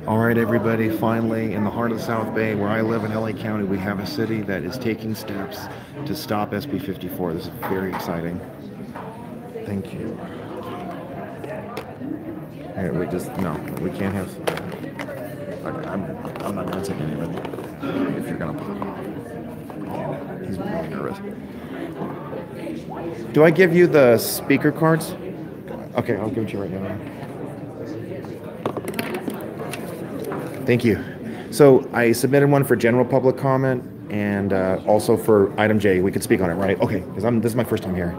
All right, everybody, finally, in the heart of the South Bay, where I live in LA County, we have a city that is taking steps to stop SB 54. This is very exciting. Thank you. Here, no, we can't have, I'm not going to take any of it. If you're going to, he's really nervous. Do I give you the speaker cards? Okay, I'll give it to you right now. Thank you. So I submitted one for general public comment and also for item J. We could speak on it, right? Okay, because this is my first time here.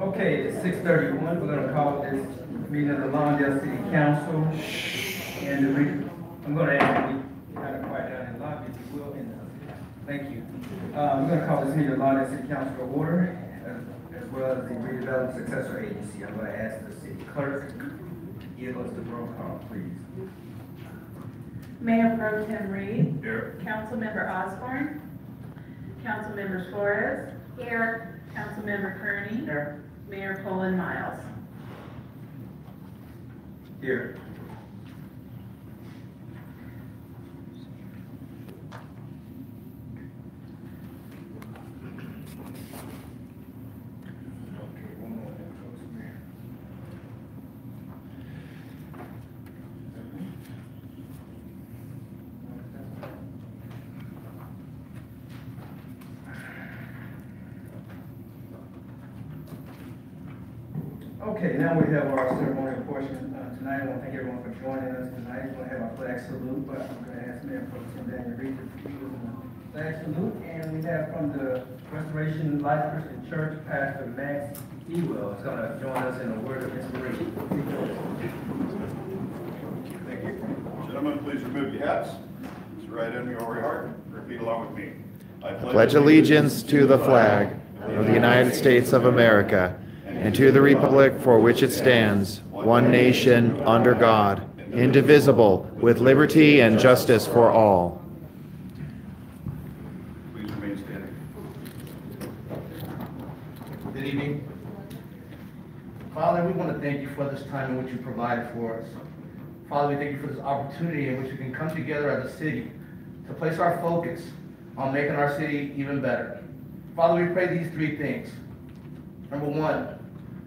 Okay, it's 6:31. We're going to call this meeting of the Lawndale City Council. And I'm going to ask you to kind of quiet down in the lobby, if you will. Thank you. We're going to call this meeting of the Lawndale City Council to order, as well as the redevelopment successor agency. I'm going to ask the city clerk to give us the roll call, please. Mayor Pro Tem Reed. Here. Councilmember Osborne. Councilmember Flores. Here. Councilmember Kearney. Here. Mayor Poland Miles. Here. Okay, now we have our ceremonial portion tonight. I want to thank everyone for joining us tonight. We're going to have our flag salute, but I'm going to ask Mayor Pro Tem Daniel Reed to lead us in the flag salute. And we have from the Restoration Life Christian Church, Pastor Max Ewell is going to join us in a word of inspiration. Thank you. Gentlemen, please remove your hats. It's right under your heart. Repeat along with me. I Pledge allegiance to the flag of the United States of America and to the republic for which it stands, one nation, under God, indivisible, with liberty and justice for all. Please remain standing. Good evening. Father, we want to thank you for this time in which you provided for us. Father, we thank you for this opportunity in which we can come together as a city to place our focus on making our city even better. Father, we pray these three things. Number one,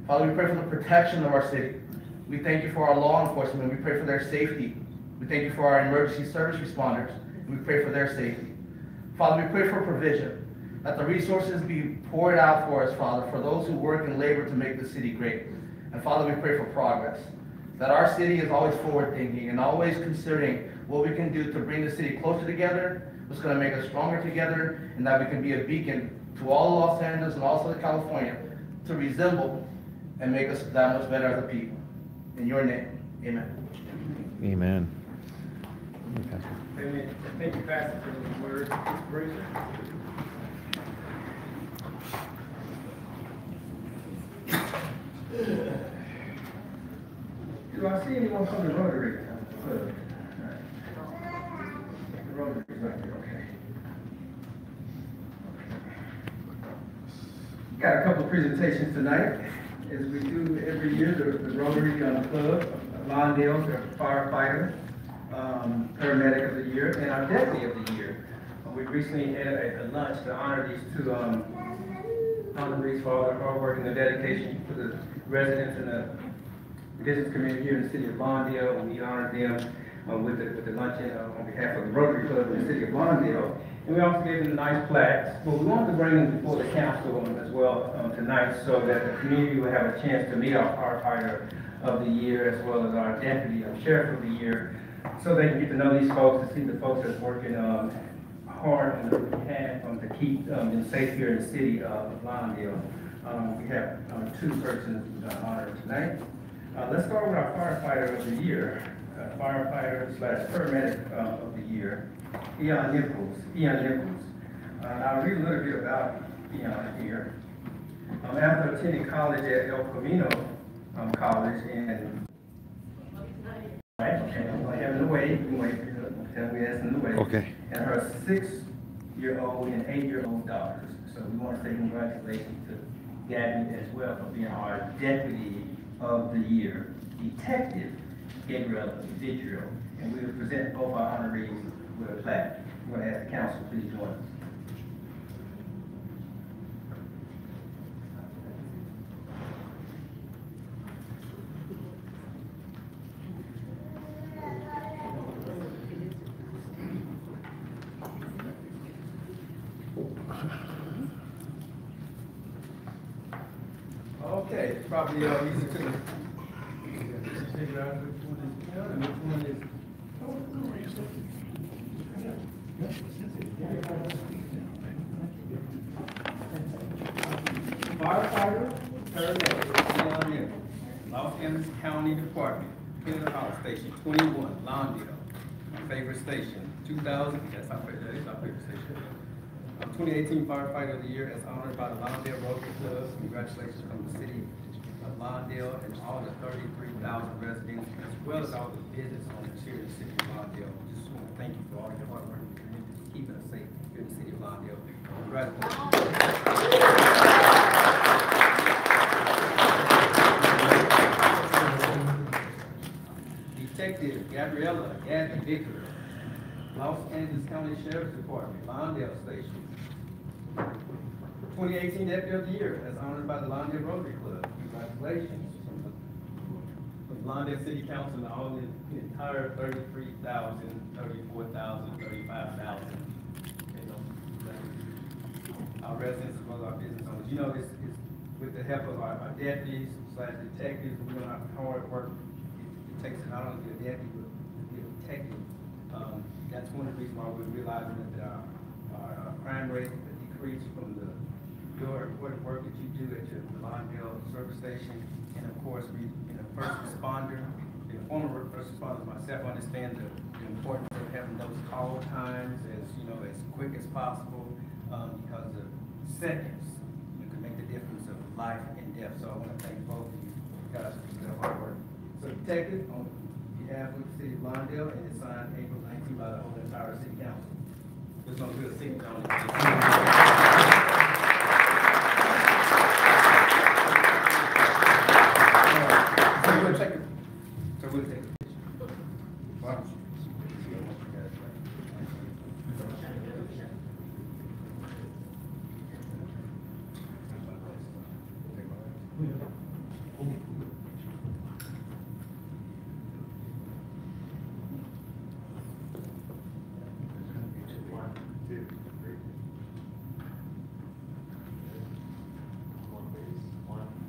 Father, we pray for the protection of our city. We thank you for our law enforcement. We pray for their safety. We thank you for our emergency service responders. We pray for their safety. Father, we pray for provision, that the resources be poured out for us, Father, for those who work and labor to make the city great. And Father, we pray for progress, that our city is always forward-thinking and always considering what we can do to bring the city closer together, what's going to make us stronger together, and that we can be a beacon to all of Los Angeles and also to California to resemble and make us that much better as a people. In your name, amen. Amen. Amen. Thank you, Pastor, for those words of inspiration. Do I see anyone from the Rotary Club? The Rotary is right there, okay. Got a couple of presentations tonight. As we do every year, the Rotary Club, Lawndale, the firefighter, paramedic of the year, and our deputy of the year. We recently had a lunch to honor these two honorees for all their hard work and their dedication for the residents and the business community here in the city of Lawndale. And we honored them with the luncheon on behalf of the Rotary Club in the city of Lawndale. And we also gave them nice plaques. But we wanted to bring them before the council as well tonight so that the community will have a chance to meet our firefighter of the year as well as our deputy sheriff of the year, so they can get to know these folks and see the folks that's working hard on their behalf to keep them safe here in the city of Lawndale. We have two persons honored tonight. Let's start with our firefighter of the year. firefighter slash paramedic of the year, Ian Nichols. I'll read a little bit about Ian here. After attending college at El Camino College in right, okay, I'm going to have in the way, tell me that's in the way. Okay. And her 6-year-old and 8-year-old daughters. So we want to say congratulations to Gabby as well for being our Deputy of the Year, Detective Gabriel Vitrio. And we will present both our honorees with a plaque. I'm going to ask the council, please join us. Okay, probably easy to figure out which one is down and which one is. Firefighter, paramedic, Los Angeles County Department, Kennedy House Station 21, Lawndale, my favorite station, 2000, that's our favorite, that is our favorite station. 2018 Firefighter of the Year as honored by the Lawndale Rotary Club. Congratulations from the city of Lawndale and all the 33,000 residents, as well as all the business owners here in the city of Lawndale. Just want to thank you for all your hard work and keeping us safe here in the city of Lawndale. Congratulations. Detective Gabriella Gabby Vicker, Los Angeles County Sheriff's Department, Lawndale Station. 2018 Deputy of the Year, as honored by the Lawndale Rotary Club. Congratulations. From Lawndale City Council and all the entire 33,000, 34,000, 35,000. Our residents as well as our business owners. You know, this is with the help of our deputies slash detectives, we know how hard work it takes to not only be a deputy, but to be a detective. That's one of the reasons why we're realizing that our crime rate decreased from your important work that you do at your Lawndale service station. And of course, we, first responder, the former first responder myself, understand the importance of having those call times as quick as possible, because of seconds, you can make the difference of life and death. So I want to thank both of you guys for your hard work. So Detective, on behalf of the city of Lawndale, and it's signed April 19th by the whole entire city council. Just going to do a signature on it. So we'll take a picture. Wow.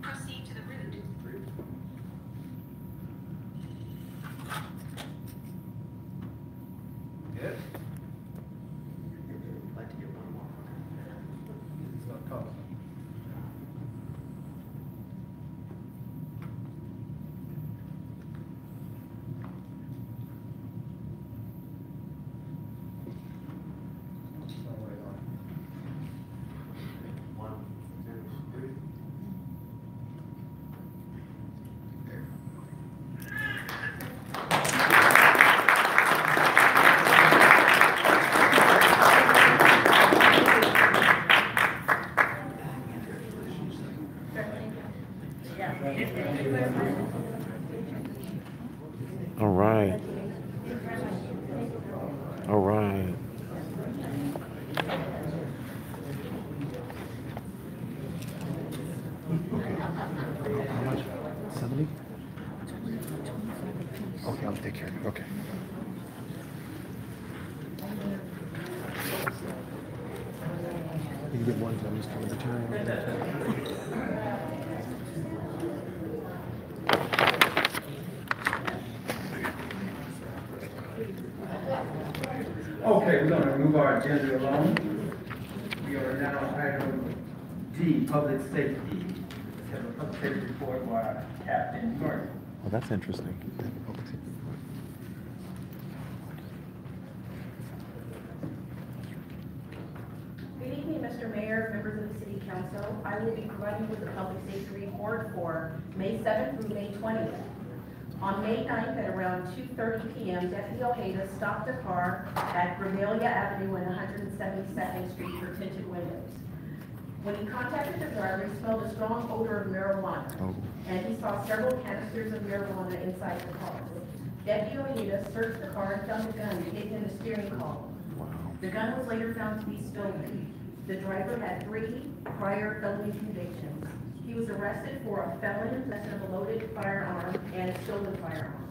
Proceed to the route. Good. All right. All right. How much? 70? Okay, I'll take care of it. Okay. You can get one for Mr. Libertarian. Okay, we're going to move our agenda along. We are now on item D, public safety. Let's have a public safety report by Captain Gordon. Well, that's interesting. Council. I will be providing you with the public safety report for May 7th through May 20th. On May 9th at around 2:30 p.m., Deputy Ojeda stopped a car at Relocation Avenue and 172nd Street for tinted windows. When he contacted the driver, he smelled a strong odor of marijuana, and he saw several canisters of marijuana inside the car. Deputy Ojeda searched the car and found a gun hidden in the steering column. The gun was later found to be stolen. The driver had 3 prior felony convictions. He was arrested for a felon in possession of a loaded firearm and a stolen firearm.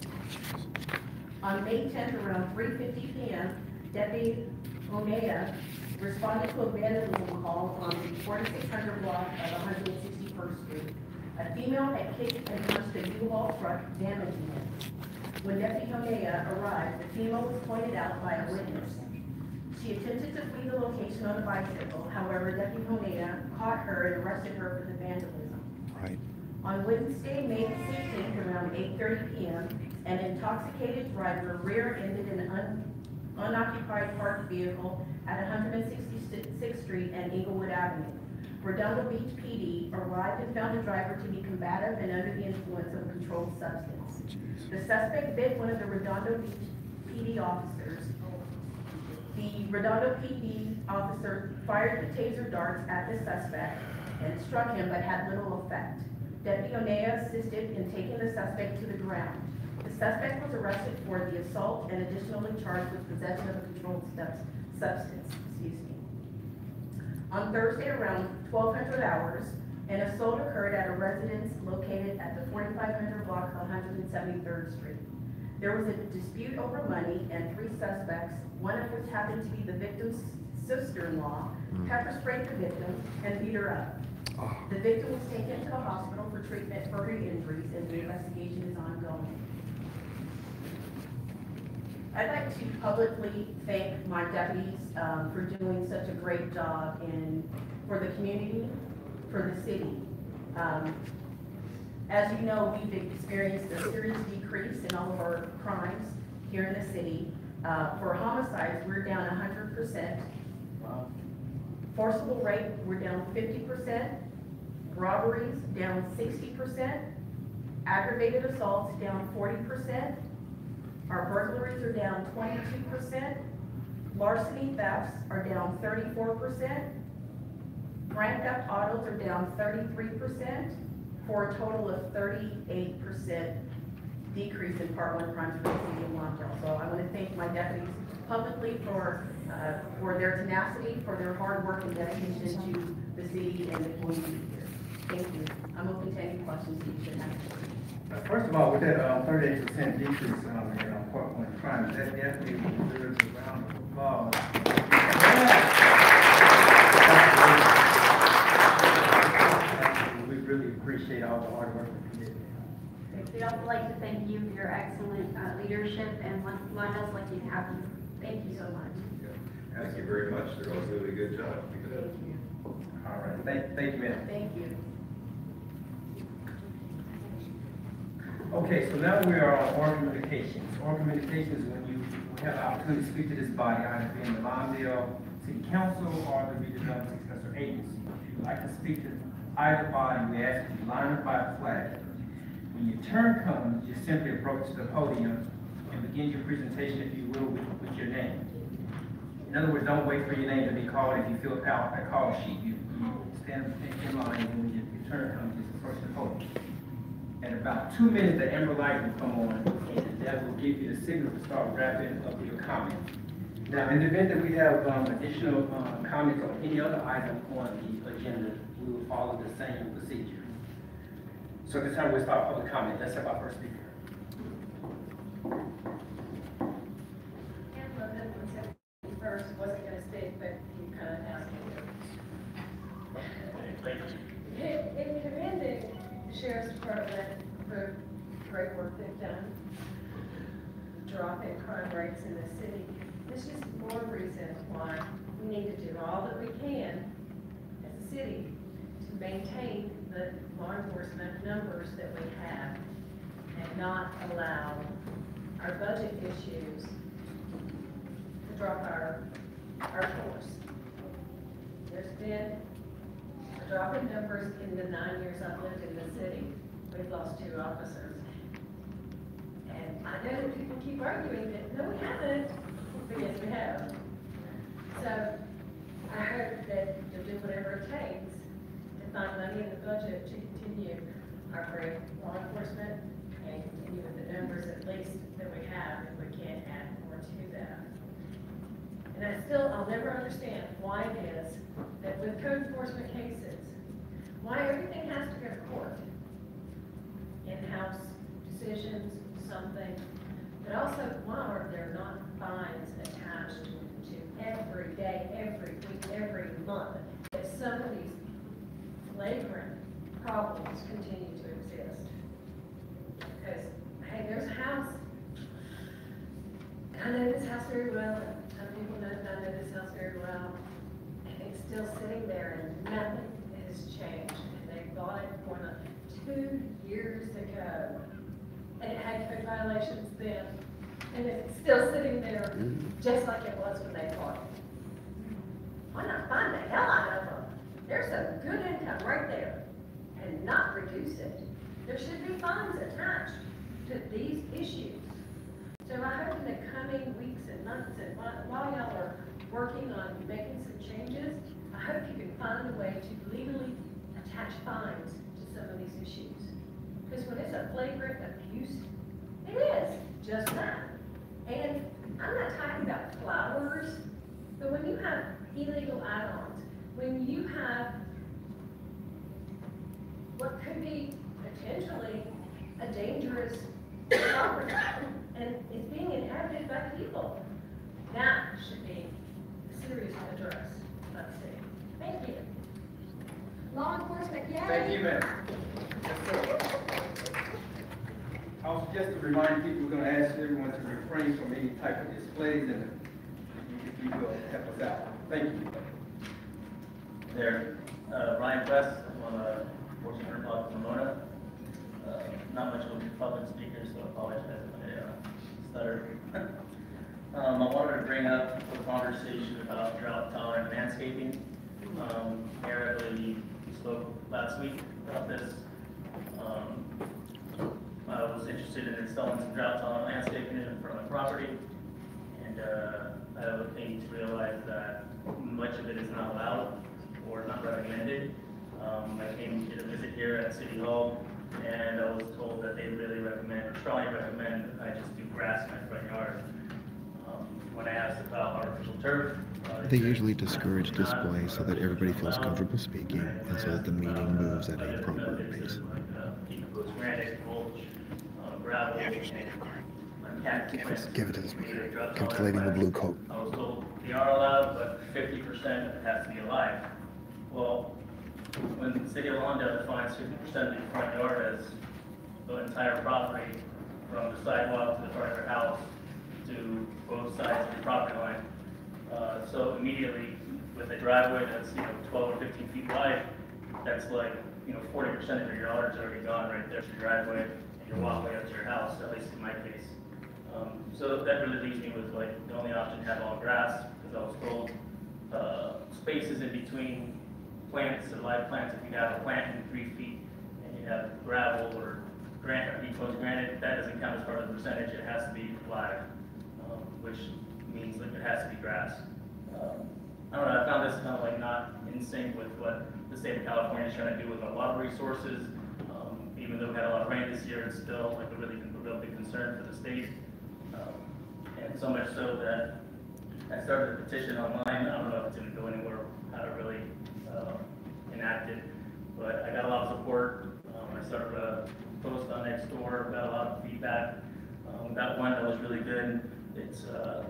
On May 10th, around 3:50 p.m., Deputy Ojeda responded to a vandalism call on the 4600 block of 161st Street. A female had kicked and punched a U-Haul truck, damaging it. When Deputy Ojeda arrived, the female was pointed out by a witness. She attempted to flee the location on a bicycle. However, Deputy Ojeda caught her and arrested her for the vandalism. Right. On Wednesday, May 16th, around 8:30 p.m., an intoxicated driver rear-ended an unoccupied parked vehicle at 166th Street and Inglewood Avenue. Redondo Beach PD arrived and found the driver to be combative and under the influence of a controlled substance. The suspect bit one of the Redondo Beach PD officers. The Redondo PD officer fired the taser darts at the suspect and struck him but had little effect. Deputy Ojeda assisted in taking the suspect to the ground. The suspect was arrested for the assault and additionally charged with possession of a controlled substance. On Thursday around 1200 hours, an assault occurred at a residence located at the 4500 block of 173rd Street. There was a dispute over money, and 3 suspects, one of which happened to be the victim's sister-in-law, pepper sprayed the victim and beat her up. The victim was taken to the hospital for treatment for her injuries, and the investigation is ongoing. I'd like to publicly thank my deputies for doing such a great job for the community, for the city. As you know, we've experienced a serious decrease in all of our crimes here in the city. For homicides, we're down 100%. Forcible rape, we're down 50%. Robberies, down 60%. Aggravated assaults, down 40%. Our burglaries are down 22%. Larceny thefts are down 34%. Grand theft autos are down 33%, for a total of 38% decrease in Part 1 crimes for the city of Montville. So I want to thank my deputies publicly for their tenacity, for their hard work and dedication to the city and the community here. Thank you. I'm open to any questions that you should have. First of all, with that 38% decrease in Part 1 crimes, that definitely deserves a round of applause. We really appreciate all the hard work that you did. We'd also like to thank you for your excellent leadership and let us like you have you. Thank you so much. Thank you very much. They're all doing a good job. Keep it up. All right. Thank you, ma'am. Thank you. Okay, so now we are on oral communications. Oral communications is when you have the opportunity to speak to this body, either being the Lawndale City Council or the redevelopment successor agency. If you'd like to speak to either body, we ask you to line up by the flag. When your turn comes, you simply approach the podium and begin your presentation, if you will, with your name. In other words, don't wait for your name to be called. If you fill out a call sheet, you stand in line, and when your turn comes, just approach the podium. In about 2 minutes, the amber light will come on, and that will give you the signal to start wrapping up your comments. Now, in the event that we have additional comments on any other item on the agenda, we will follow the same procedure. So this time we'll start public comment. Let's have our first speaker. First, wasn't going to speak, but you kind of asked me to. In commending the Sheriff's Department for great work they've done, dropping crime rates in the city, there's just more reason why we need to do all that we can as a city to maintain the law enforcement numbers that we have and not allow our budget issues to drop our force. There's been a A drop in numbers in the 9 years I've lived in the city. We've lost 2 officers. And I know that people keep arguing that, no, we haven't, but yes, we have. So I hope that you'll do whatever it takes to find money in the budget to continue our great law enforcement and continue with the numbers at least that we have, if we can't add more to that. And I'll never understand why it is that with code enforcement cases, why everything has to go to court. In-house decisions, something, but also why are there not fines attached to every day, every week, every month, if some of these flagrant problems continue to exist? Because, hey, there's a house, I know this house very well, some people know that I know this house very well, and it's still sitting there and nothing has changed, and they bought it more than 2 years ago, and it had code violations then, and it's still sitting there just like it was when they bought it. Why not find the hell out of them? There's some good income right there, and not reduce it. There should be fines attached to these issues. So I hope in the coming weeks and months, and while y'all are working on making some changes, I hope you can find a way to legally attach fines to some of these issues. Because when it's a flagrant abuse, it is just that. And I'm not talking about flowers, but when you have illegal add-ons, when you have what could be potentially a dangerous property, and it's being inhabited by people, that should be seriously addressed by the city. Thank you. Law enforcement, yay! Thank you, ma'am. I was just to remind people, we're gonna ask everyone to refrain from any type of displays, and if you will help us out. Thank you. There, Ryan Press, I'm on a 1400 block of Pomona. Not much of a public speaker, so I apologize if I stutter. I wanted to bring up a conversation about drought-tolerant landscaping. Mayor, I believe you spoke last week about this. I was interested in installing some drought-tolerant landscaping in front of my property, and I came to realize that much of it is not allowed or not recommended. I came to visit here at City Hall, and I was told that they really recommend, or strongly recommend, I just do grass in my front yard. When I asked about artificial turf, they usually discourage display so that everybody feels comfortable speaking and so that the meeting moves at a proper pace. Granite, mulch, gravel, Give it to the speaker. Give it to the lady in the blue coat. I was told they are allowed, but 50% of it has to be alive. Well, when the city of Lawndale defines 50% of the front yard as the entire property, from the sidewalk to the front of their house to both sides of the property line, so immediately with a driveway that's 12 or 15 feet wide, that's like 40% of your yard's already gone right there to your driveway and your walkway up to your house, at least in my case. So that really leaves me with the only option to have all grass, because I was told spaces in between plants and live plants, if you have a plant in 3 feet and you have gravel or granite or decomposed granite, that doesn't count as part of the percentage, it has to be live, which means it has to be grass. I don't know, I found this kind of not in sync with what the state of California is trying to do with our water resources. Even though we had a lot of rain this year, it's still a really big concern for the state. And so much so that I started a petition online. I don't know if it's going to go anywhere, how to really enact it, but I got a lot of support. I started a post on Nextdoor, got a lot of feedback. Got one that was really good. It's a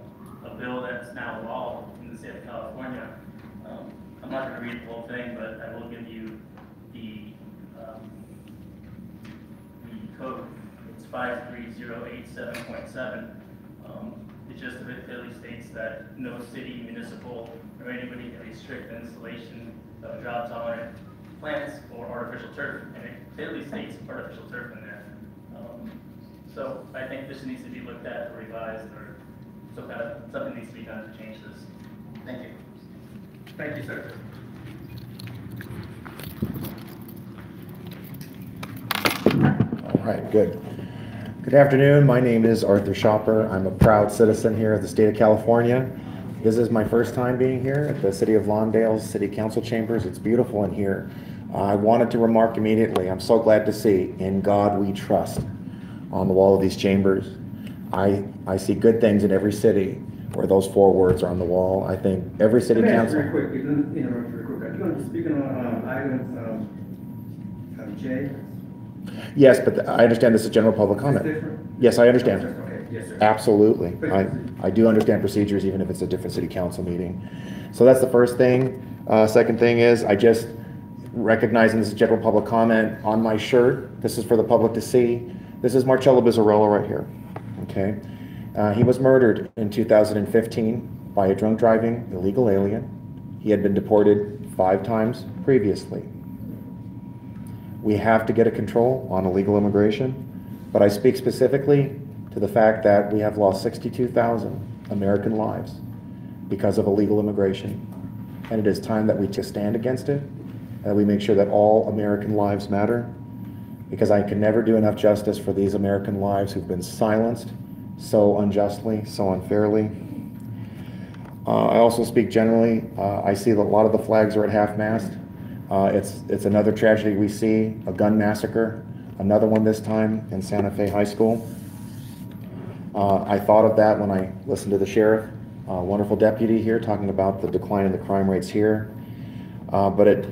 bill that's now law in the state of California. I'm not going to read the whole thing, but I will give you the code. It's 53087.7. It just clearly states that no city, municipal, or anybody can restrict the installation of drought-tolerant plants or artificial turf, and it clearly states artificial turf in there. So I think this needs to be looked at or revised, or something needs to be done to change this. Thank you. Thank you, sir. right, good. Good afternoon. My name is Arthur Shopper. I'm a proud citizen here of the state of California. This is my first time being here at the City of Lawndale's City Council Chambers. It's beautiful in here. I wanted to remark immediately, I'm so glad to see "In God We Trust" on the wall of these chambers. I see good things in every city where those 4 words are on the wall. I think every city council. Very quick, interrupt very quick. Are you going to be speaking on items J? Yes, but I understand this is general public comment. Yes, I understand. Okay, yes, sir. Absolutely. I do understand procedures, even if it's a different city council meeting. So that's the first thing. Second thing is, I just recognizing this is general public comment on my shirt. This is for the public to see. This is Marcello Bizzarello right here. Okay. He was murdered in 2015 by a drunk driving illegal alien. He had been deported 5 times previously. We have to get a control on illegal immigration, but I speak specifically to the fact that we have lost 62,000 American lives because of illegal immigration. And it is time that we take a stand against it, and that we make sure that all American lives matter, because I can never do enough justice for these American lives who've been silenced so unjustly, so unfairly. I also speak generally. I see that a lot of the flags are at half-mast. It's another tragedy we see, a gun massacre, another one this time in Santa Fe High School. I thought of that when I listened to the sheriff, wonderful deputy here, talking about the decline in the crime rates here. But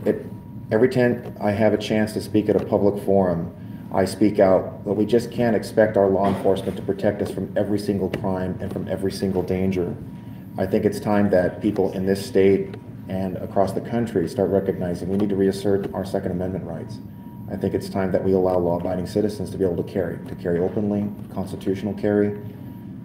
every time I have a chance to speak at a public forum, I speak out that we just can't expect our law enforcement to protect us from every single crime and from every single danger. I think it's time that people in this state and across the country start recognizing we need to reassert our Second Amendment rights. I think it's time that we allow law-abiding citizens to be able to carry openly, constitutional carry.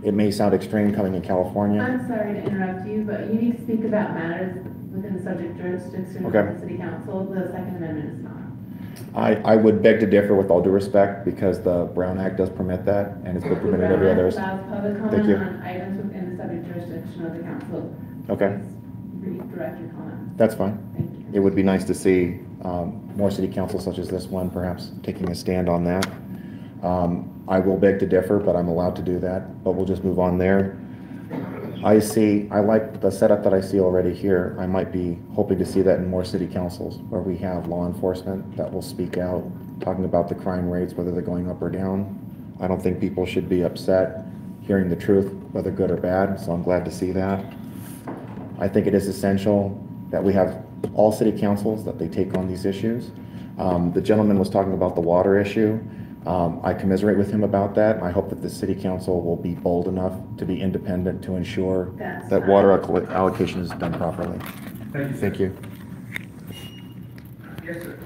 It may sound extreme coming in California. I'm sorry to interrupt you, but you need to speak about matters within the subject jurisdiction of the City Council. The Second Amendment is not. I would beg to differ with all due respect, because the Brown Act does permit that, and it's been permitted every other. Public comment on items within the subject jurisdiction of the council. Okay. Please redirect your comment. That's fine. Thank you. It would be nice to see more city councils such as this one perhaps taking a stand on that. I will beg to differ, but I'm allowed to do that, but we'll just move on there. I like the setup that I see already here. I might be hoping to see that in more city councils where we have law enforcement that will speak out, talking about the crime rates, whether they're going up or down. I don't think people should be upset hearing the truth, whether good or bad, so I'm glad to see that. I think it is essential that we have all city councils, that they take on these issues. The gentleman was talking about the water issue. I commiserate with him about that. I hope that the city council will be bold enough to be independent to ensure that water allocation is done properly. Thank you. Thank you. Yes, sir.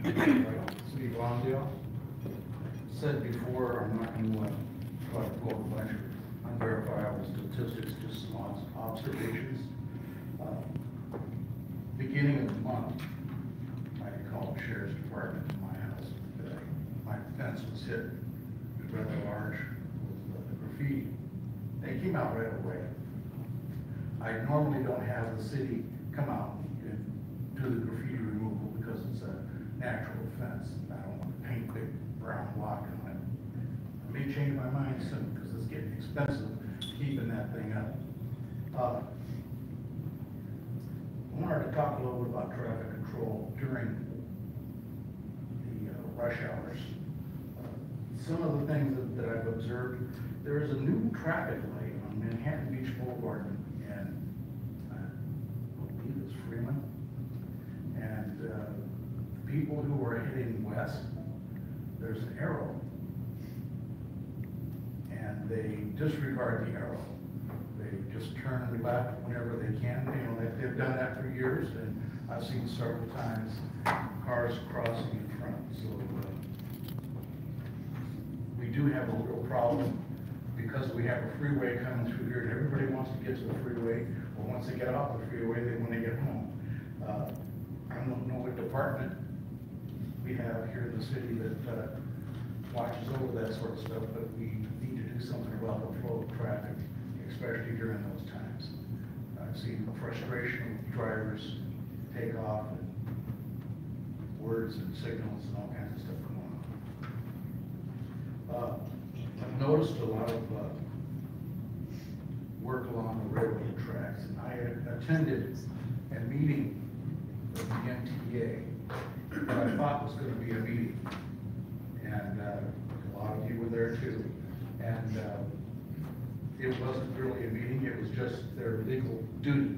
City of Lawndale. Said before, I'm not going to try to go over a bunch of unverifiable statistics, just some observations. Beginning of the month, I called the sheriff's department in my house. My fence was hit rather large with graffiti. They came out right away. I normally don't have the city come out and do the graffiti removal because it's a natural fence. I don't want to paint big brown block on it. I may change my mind soon because it's getting expensive keeping that thing up. I wanted to talk a little bit about traffic control during the rush hours. Some of the things that I've observed, there is a new traffic light on Manhattan Beach Boulevard and I believe it's Freeman. And people who are heading west, there's an arrow. And they disregard the arrow. They just turn left whenever they can. You know, they've done that for years, and I've seen several times cars crossing in front. So we do have a real problem because we have a freeway coming through here, and everybody wants to get to the freeway. Or once they get off the freeway, they want to get home. I don't know what department we have here in the city that watches over that sort of stuff, but we need to do something about the flow of traffic, especially during those times. I've seen the frustration of drivers take off and words and signals and all kinds of stuff going on. I've noticed a lot of work along the railroad tracks, and I had attended a meeting of the MTA that I thought was going to be a meeting, and a lot of you were there too, and it wasn't really a meeting, it was just their legal duty.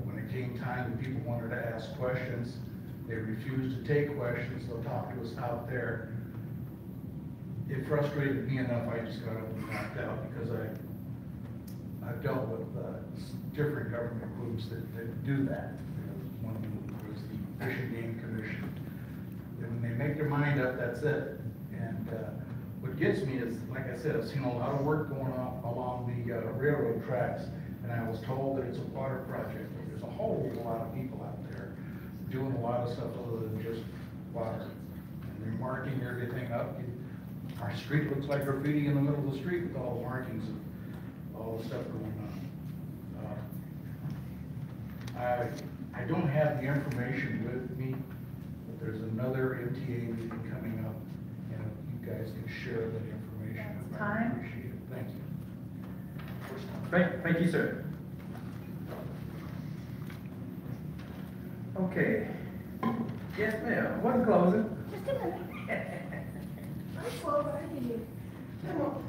When it came time that people wanted to ask questions, they refused to take questions, they'll talk to us out there. It frustrated me enough, I just got up and knocked out, because I've dealt with different government groups that do that. One of them was the Fish and Game Commission. And when they make their mind up, that's it. And what gets me is, like I said, I've seen a lot of work going on along the railroad tracks, and I was told that it's a water project. There's a whole lot of people out there doing a lot of stuff other than just water. And they're marking everything up. Our street looks like graffiti in the middle of the street with all the markings and all the stuff going on. I don't have the information with me, but there's another MTA meeting coming up, and if you guys can share that information, That's I time. appreciate it. Thank you. Thank you, sir. Okay. Yes, ma'am. What's closing? Just a minute. I'm slow, but I hear you.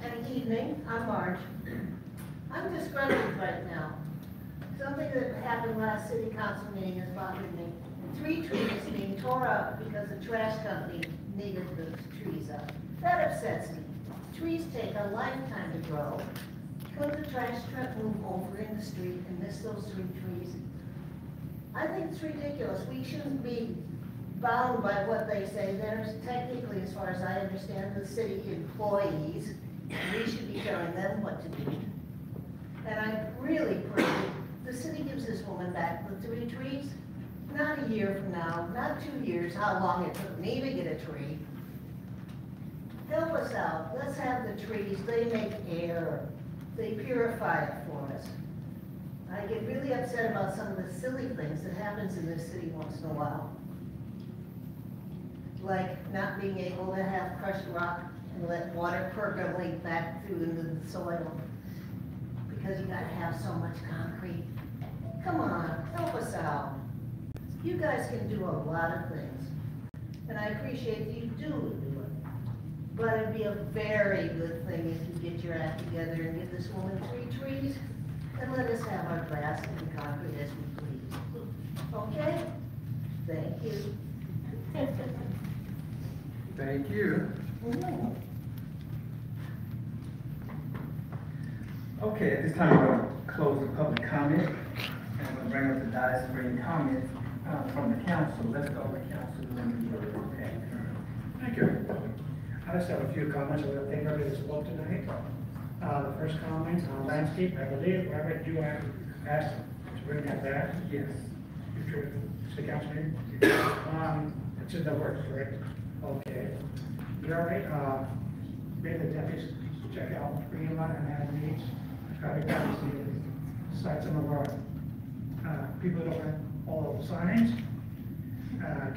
Good evening, I'm Marge. I'm disgruntled right now. Something that happened last city council meeting has bothered me. 3 trees being tore up because the trash company needed the trees up. That upsets me. Trees take a lifetime to grow. Could the trash truck move over in the street and miss those 3 trees? I think it's ridiculous. We shouldn't be bound by what they say. There's technically, as far as I understand, the city employees. We should be telling them what to do. And I really pray the city gives this woman back the 3 trees. Not a year from now, not 2 years, how long it took me to get a tree. Help us out. Let's have the trees. They make air. They purify it for us. I get really upset about some of the silly things that happens in this city once in a while. Like not being able to have crushed rock and let water percolate back through into the soil because you gotta have so much concrete. Come on, help us out. You guys can do a lot of things, and I appreciate you do it. But it'd be a very good thing if you get your act together and give this woman 3 trees and let us have our grass and concrete as we please. Okay? Thank you. Thank you. Okay, at this time, we're going to close the public comment, and we'll bring up the dais for any comments from the council. Let's go over Councilman. Okay. Thank you. I just have a few comments. I want to thank everybody that spoke tonight. The first comment on landscape, I believe, Robert, you asked to bring that back. Yes. Future city council meeting. It's in the works, correct? Okay. You already made the deputies check out green line and have needs. Try to cite some of our people that don't have all the signs.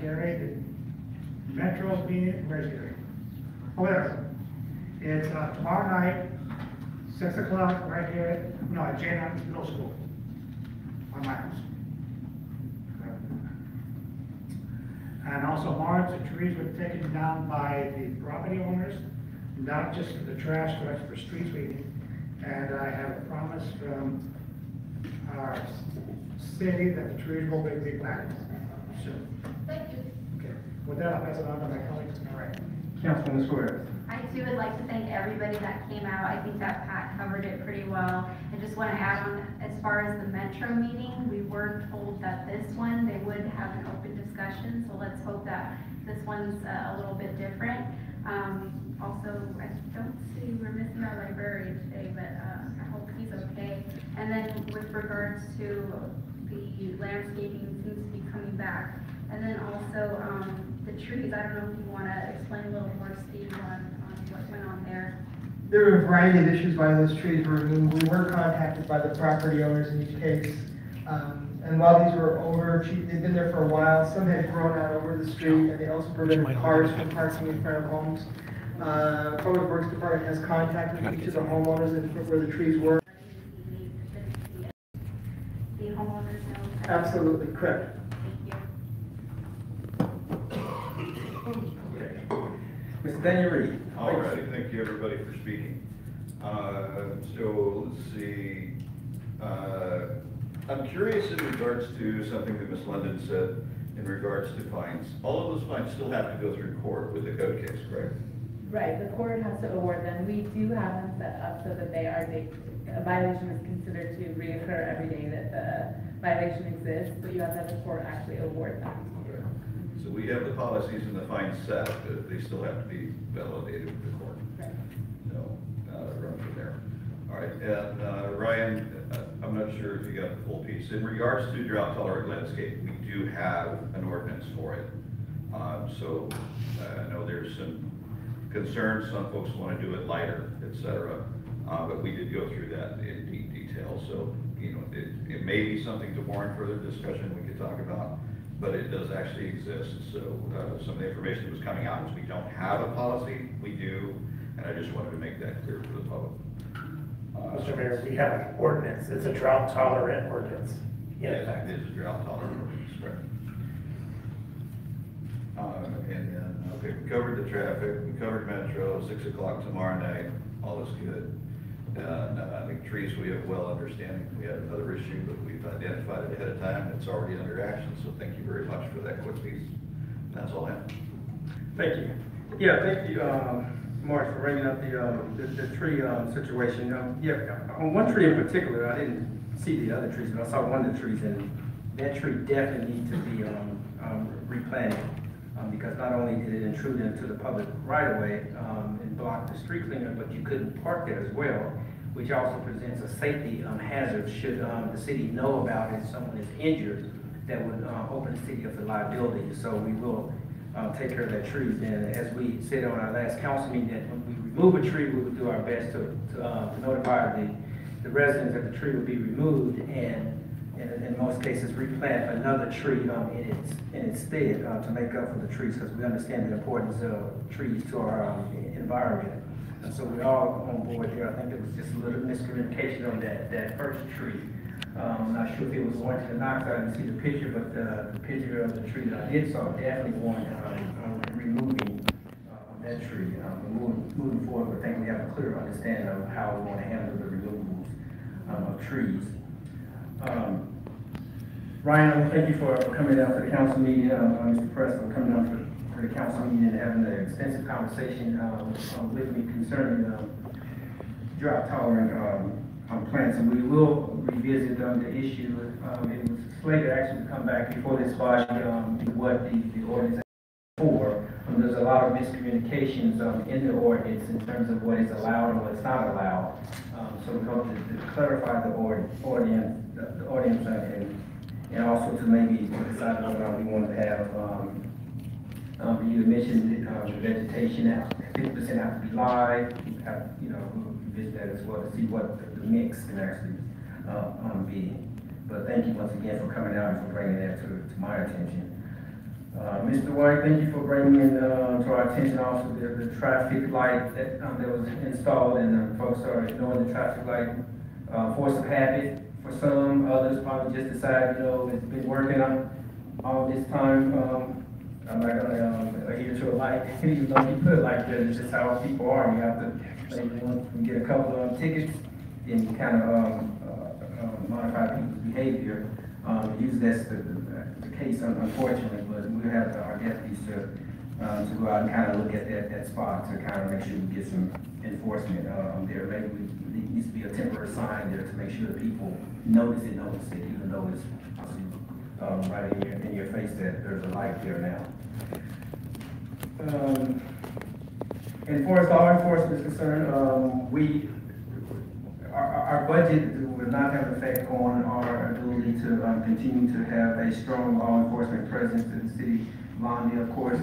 Gary, the Metro's being, where's Gary? However, it's tomorrow night, 6 o'clock, right here, no, at J9 Middle School, on my house. And also March, the trees were taken down by the property owners, not just for the trash, but for street sweeping. And I have a promise from our city that the trees will be replanted soon. Thank you. Okay, with that, I'll pass it on to my colleagues. All right. Councilman Square. I too would like to thank everybody that came out. I think that Pat covered it pretty well. I just want to add on, as far as the Metro meeting, we were told that this one, they would have an open discussion, so let's hope that this one's a little bit different. Also, I don't see, we're missing our librarian today, but I hope he's okay. And then with regards to the landscaping, seems to be coming back. And then also the trees, I don't know if you want to explain a little more, Steve, on what went on there. There were a variety of issues why those trees were removed. We were contacted by the property owners in each case. And while these were older, they've been there for a while, some had grown out over the street, and they also prevented cars from parking in front of homes. Public Works Department has contacted each of the homeowners and where the trees were. The homeowners know. Absolutely, correct. Mr. Daniel Reed. All righty, thank you everybody for speaking. So let's see. I'm curious in regards to something that Ms. London said in regards to fines. All of those fines still have to go through court with the code case, correct? Right, the court has to award them. We do have them set up so that a violation is considered to reoccur every day that the violation exists, but you have to have the court actually award them. Okay. So we have the policies and the fines set, but they still have to be validated with the court. Right. So, run from there. All right, and Ryan, I'm not sure if you got the full piece. In regards to drought tolerant landscape, we do have an ordinance for it. So I know there's some concerns, some folks want to do it lighter, etc. But we did go through that in detail. So, you know, it may be something to warrant further discussion we could talk about, but it does actually exist. So some of the information that was coming out is we don't have a policy, we do, and I just wanted to make that clear for the public. Mr. Mayor, we have an ordinance, it's a drought tolerant ordinance. Yes, it is a drought tolerant ordinance, correct. And then, okay, we covered the traffic, we covered Metro, 6 o'clock tomorrow night, all is good. And I think trees, we have well understanding. We had another issue, but we've identified it ahead of time, it's already under action, so thank you very much for that quick piece. And that's all I have. Thank you. Yeah, thank you, Mark, for bringing up the tree situation. Yeah, on one tree in particular, I didn't see the other trees, but I saw one of the trees, and that tree definitely needs to be replanted. Because not only did it intrude into the public right-of-way and block the street cleaner, but you couldn't park there as well, which also presents a safety hazard should the city know about it, if someone is injured, that would open the city up to liability. So we will take care of that tree. And as we said on our last council meeting, that when we remove a tree, we will do our best to notify the residents that the tree will be removed, and in most cases replant another tree in its stead to make up for the trees, because we understand the importance of trees to our environment. And so we're all on board there. I think there was just a little miscommunication on that first tree. I'm not sure if it was going to the Knox. I didn't see the picture, but the picture of the tree that I did saw definitely warned removing that tree. Moving forward, I think we have a clear understanding of how we want to handle the removals of trees. Ryan, thank you for coming down to the council meeting. Mr. Press, for coming down to the council meeting and having an extensive conversation with me concerning drought tolerant plants. And we will revisit the issue. It was slated actually to come back before this body what the ordinance is for. There's a lot of miscommunications in the ordinance in terms of what is allowed and what's not allowed. So we hope to clarify the ordinance and also to maybe decide whether or not we want to have, you mentioned the vegetation at 50% have to be live. We'll revisit that as well to see what the mix can actually be. But thank you once again for coming out and for bringing that to my attention. Mr. White, thank you for bringing in to our attention also the traffic light that was installed, and folks are ignoring the traffic light. Force of habit for some, others probably just decide, it's been working on all this time. I'm not gonna adhere to a light, even though you put it like that. It's just how people are. You have to maybe once you get a couple of tickets, then you kind of modify people's behavior. Usually that's the case, unfortunately, but we have our deputies to go out and kind of look at that spot to kind of make sure we get some enforcement there. Maybe there needs to be a temporary sign there to make sure that people notice it, even though it's right in your face that there's a light there now. As far as law enforcement is concerned, our budget will not have an effect on our ability to continue to have a strong law enforcement presence in the city of Lawndale. Of course,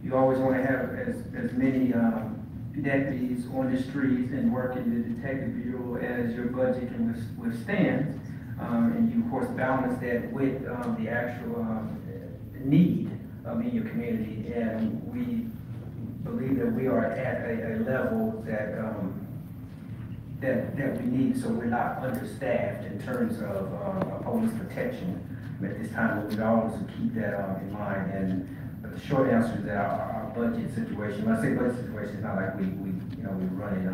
you always want to have as many deputies on the streets and work in the detective bureau as your budget can withstand. And you, of course, balance that with the actual need in your community. And we believe that we are at a level that that we need, so we're not understaffed in terms of police protection. At this time, we always keep that in mind. But the short answer is that our budget situation, when I say budget situation, it's not like we're running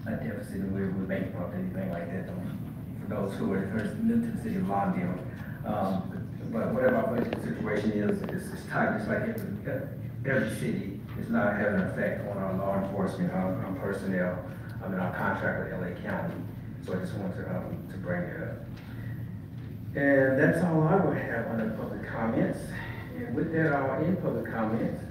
a deficit and we're bankrupt or anything like that. For those who are new to the city of Lawndale. But whatever our budget situation is, it's tight, just like every city. It's not having an effect on our law enforcement, our personnel, and our contract with LA County. So I just wanted to bring that up. And that's all I will have under public comments. And with that, I'll end public comments.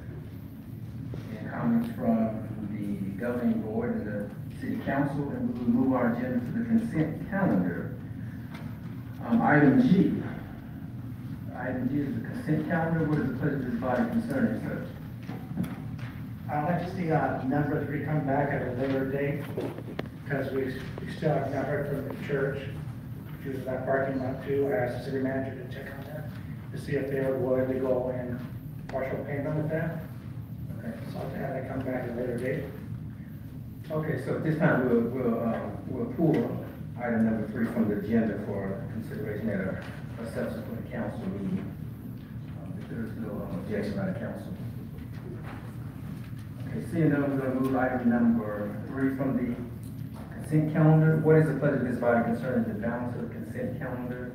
And comments from the governing board and the city council, and we will move our agenda to the consent calendar. Item G. Item G is the consent calendar. What is the pleasure of this body concerning such? I'd like to see number 3 come back at a later date, because we still have not heard from the church, which uses that parking lot too. I asked the city manager to check on that, to see if they were willing to go in partial payment with that. Okay, so I'll have that come back at a later date. Okay, so at this time, we'll pull item number 3 from the agenda for consideration at a subsequent council meeting. If there's no objection by the council. Okay, seeing none, we're going to move item number 3 from the consent calendar. What is the pleasure of this body concerning the balance of the consent calendar?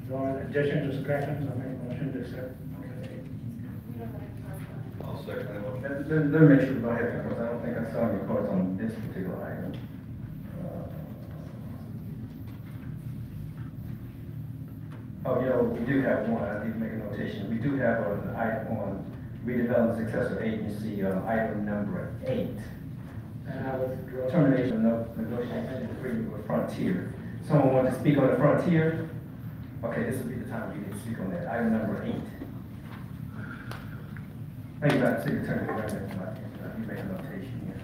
No additions or subtractions, I make a motion to accept. I'll second that one. Let me make sure we don't have it, because I don't think I saw any cards on this particular item. We do have one. I need to make a notation. We do have an item on redevelopment successor agency, item number 8. And I withdraw. Termination of negotiation agreement with Frontier. Someone want to speak on the Frontier? Okay, this will be the time you can speak on that. Item number 8. Thank you, Dr. City Attorney, for bringing that to my attention. You made a notation here.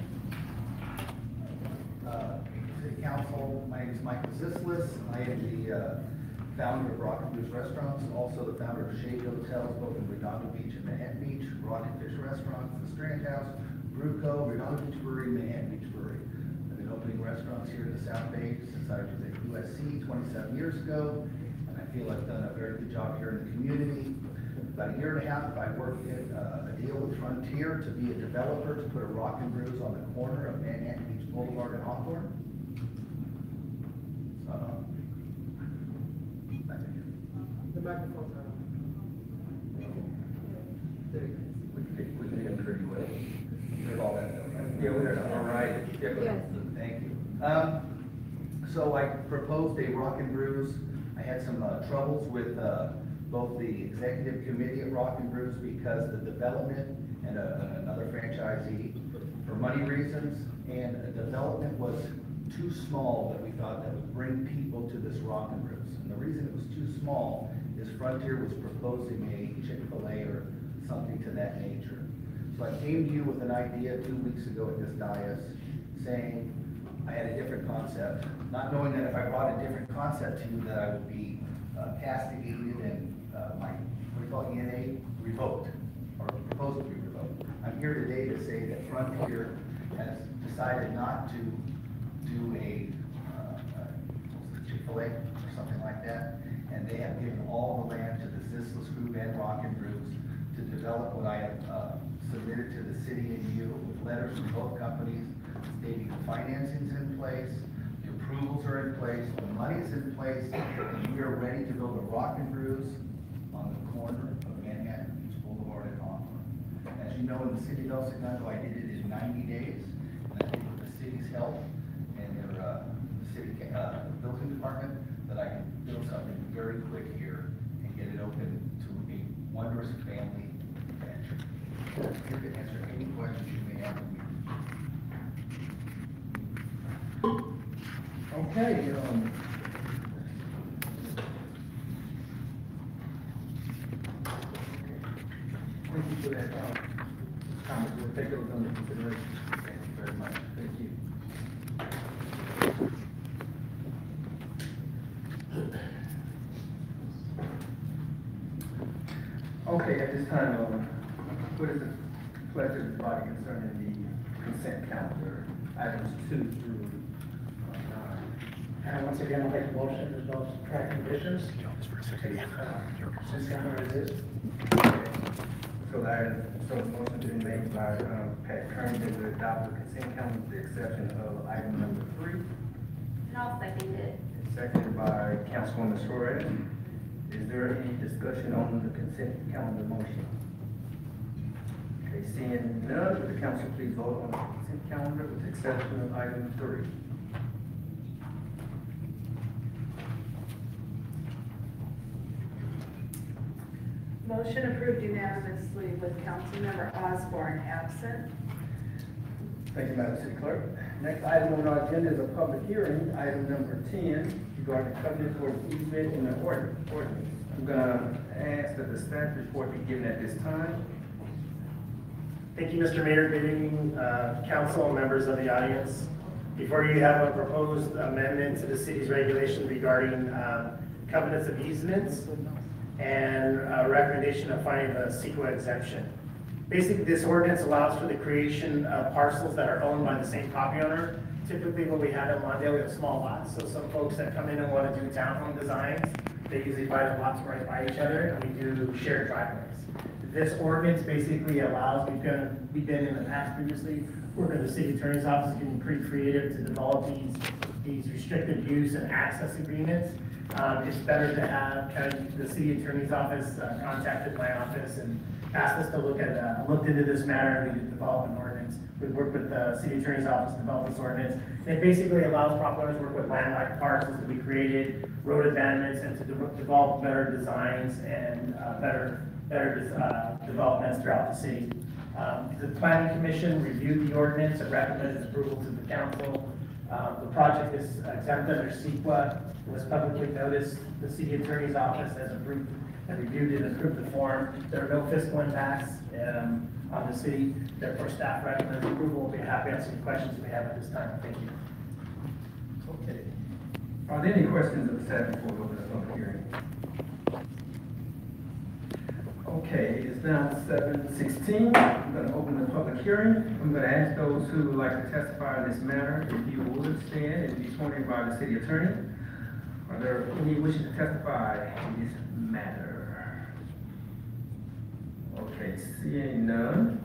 City Council, my name is Michael Zislis. I am the founder of Rock and Blues Restaurants, and also the founder of Shade Hotels, both in Redondo Beach and Manhattan Beach, Rock and Fish Restaurants, The Strand House, Brewco, Redondo Beach Brewery, Manhattan Beach Brewery. I've been opening restaurants here in the South Bay since I was at USC 27 years ago, and I feel I've done a very good job here in the community. About a year and a half, I worked in a deal with Frontier to be a developer to put a Rock and Brews on the corner of Manhattan Beach Boulevard and Hawthorne. The microphone's on. We can get pretty well. You heard all that, though, right? Yeah, we heard it. All right. Yes. Thank you. So I proposed a Rock and Brews. I had some troubles with both the executive committee at Rock and Brews because the development and another franchisee, for money reasons, and the development was too small that we thought that would bring people to this Rock and Brews. And the reason it was too small is Frontier was proposing a Chick-fil-A or something to that nature. So I came to you with an idea 2 weeks ago at this dais, saying I had a different concept, not knowing that if I brought a different concept to you that I would be castigated and my, what do you call it, ENA, revoked, or proposed to be revoked. I'm here today to say that Frontier has decided not to do a Chick-fil-A or something like that, and they have given all the land to the Zislis Group and Rock and Brews to develop what I have submitted to the city and you with letters from both companies stating the financing's in place, the approvals are in place, the money is in place, and we are ready to build a Rock and Brews on the corner of Manhattan Beach Boulevard and Hawthorne. As you know, in the city of El Segundo, I did it in 90 days, and I think with the city's help and their the city building department, that I can build something very quick here and get it open to a wondrous family venture. Here to answer any questions you may have. Okay, thank you for that comment. We'll take those under consideration. Thank you very much. Thank you. this time, what is the pleasure of the body concerning the consent calendar, items 2 through 9? And once again, I'll make a motion as those track conditions. Since calendar it is. So the motion been made by Pat Kearney that we adopt the consent calendar with the exception of item number 3. And I'll second it. Seconded by Councilwoman Suarez. Is there any discussion on the consent calendar motion? Okay, seeing none, would the council please vote on the consent calendar with the exception of item 3? Motion approved unanimously with Councilmember Osborne absent. Thank you, Madam City Clerk. Next item on our agenda is a public hearing, item number 10, regarding covenant for easement in the ordinance. I'm gonna ask that the staff report be given at this time. Thank you, Mr. Mayor. Good evening, council and members of the audience. Before you have a proposed amendment to the city's regulation regarding covenants of easements and a recommendation of finding a CEQA exemption. Basically, this ordinance allows for the creation of parcels that are owned by the same property owner. Typically, what we have in Mondale, we have small lots. So some folks that come in and want to do townhome designs, they usually buy the lots right by each other, and we do shared driveways. This ordinance basically allows, we've been in the past previously, working with the city attorney's office, getting pretty creative to develop these restricted use and access agreements. It's better to have kind of the city attorney's office contacted my office and asked us to looked into this matter. We developed an ordinance. We worked with the city attorney's office to develop this ordinance. And it basically allows property owners to work with landmark parcels to be created, road abandonments, and to develop better designs and better developments throughout the city. The Planning Commission reviewed the ordinance and recommended approval to the council. The project is exempt under CEQA. It was publicly noticed. The city attorney's office has approved and reviewed it and approved the form. There are no fiscal impacts on the city. Therefore, staff recommends approval. We'll be happy to answer any questions you may have at this time. Thank you. Okay. Are there any questions of the staff before we open the public hearing? Okay, it's now 7:16. I'm going to open the public hearing. I'm going to ask those who would like to testify in this matter, if you would stand and be sworn in by the city attorney. Are there any wishing to testify in this matter? Okay, seeing none,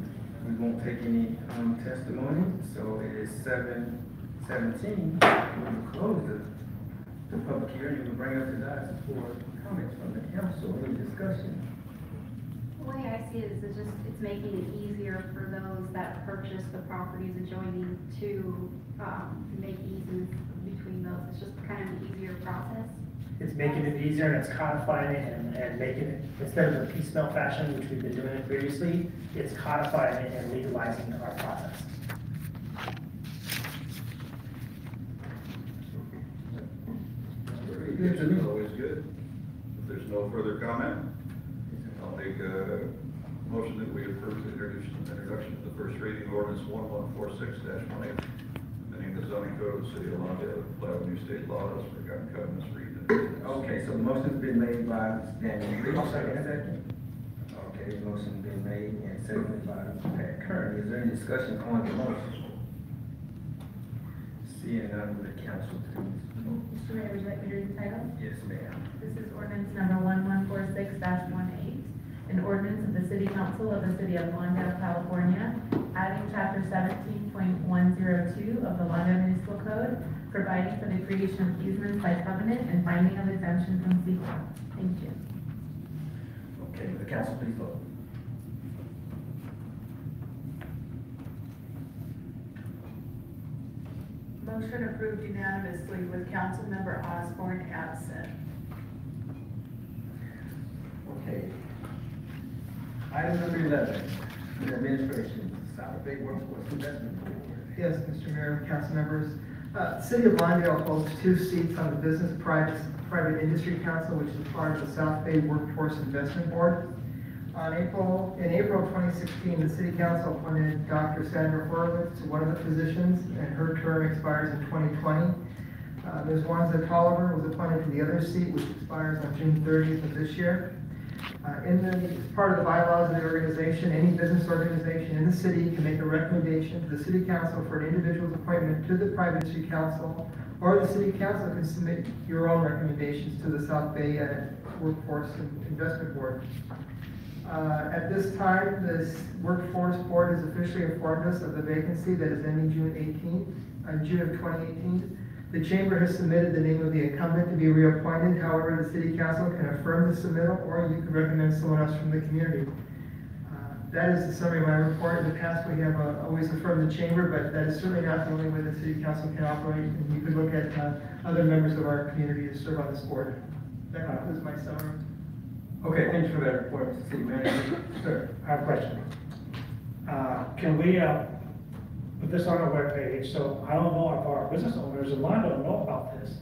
we won't take any testimony. So it is 7:17. We'll close the public hearing. We'll bring up the dais for comments from the council. Any discussion? The way I see it is it's making it easier for those that purchase the properties adjoining to make easements between those. It's just kind of an easier process. It's making it easier and it's codifying it and making it, instead of the piecemeal fashion, which we've been doing it previously, it's codifying it and legalizing our process. Very good to me. Always good. If there's no further comment, I'll make a motion that we approve the introduction of the first reading ordinance 1146-18, amending the zoning code of the city of Lawndale, apply new state laws regarding covenants for easements. Okay, so the motion's been made by Daniel Reed. Second. Okay, the motion's been made and seconded by Pat Kearney. Is there any discussion on the motion? Seeing none, with the council, please. Mr. Mayor, would you like me to read the title? Yes, ma'am. This is ordinance number 1146-18, an ordinance of the City Council of the City of Lawndale, California, adding chapter 17.102 of the Lawndale Municipal Code, providing for the creation of easements by covenant and finding of exemption from CEQA. Thank you. Okay, the council, please vote. Motion approved unanimously with Councilmember Osborne absent. Okay. Item number 11, the administration, South Bay Workforce Investment Board. Yes, Mr. Mayor, council members. City of Lawndale holds 2 seats on the Business Private Industry Council, which is part of the South Bay Workforce Investment Board. In April 2016, the City Council appointed Dr. Sandra Horowitz to one of the positions, and her term expires in 2020. Ms. Wanza Tolliver was appointed to the other seat, which expires on June 30th of this year. As part of the bylaws of the organization, any business organization in the city can make a recommendation to the city council for an individual's appointment to the private city council, or the city council can submit your own recommendations to the South Bay Workforce Investment Board. At this time, this Workforce Board has officially informed us of the vacancy that is ending June of 2018. The chamber has submitted the name of the incumbent to be reappointed. However, the city council can affirm the submittal, or you can recommend someone else from the community. That is the summary of my report. In the past, we have always affirmed the chamber, but that is certainly not the only way the city council can operate. And you can look at other members of our community to serve on this board. That concludes my summary. Okay, thanks for that report, Mr. City Manager. Sir, I have a question. Can we put this on our webpage? So I don't know if our business owners in line don't know about this.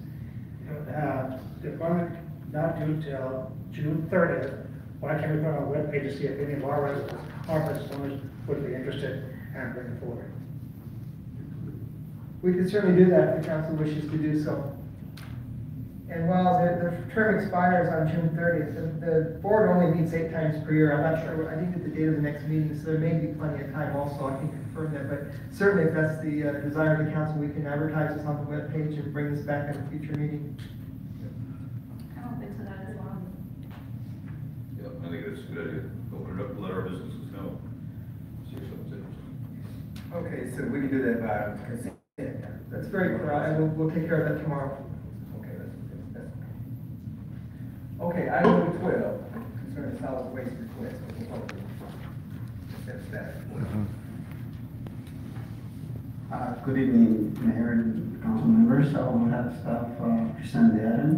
The appointment not due till June 30th. Why can't we put it on our webpage to see if any of our residents, our business owners would be interested and bring it forward? We can certainly do that if the council wishes to do so. And while the term expires on June 30th, the board only meets 8 times per year. I'm not sure, I think at the date of the next meeting, so there may be plenty of time also, I can confirm that. But certainly if that's the desire of the council, we can advertise this on the webpage and bring this back at a future meeting. I don't think so, that is long. Yep, I think that's a good idea. Open it up, let our businesses know. See if someone's interested. Okay, so we can do that by consent. That's very clear. We'll take care of that tomorrow. Okay, that's okay, item number 12, concerning solid waste request. That's that. Good evening, Mayor and council members. I will have staff present the item.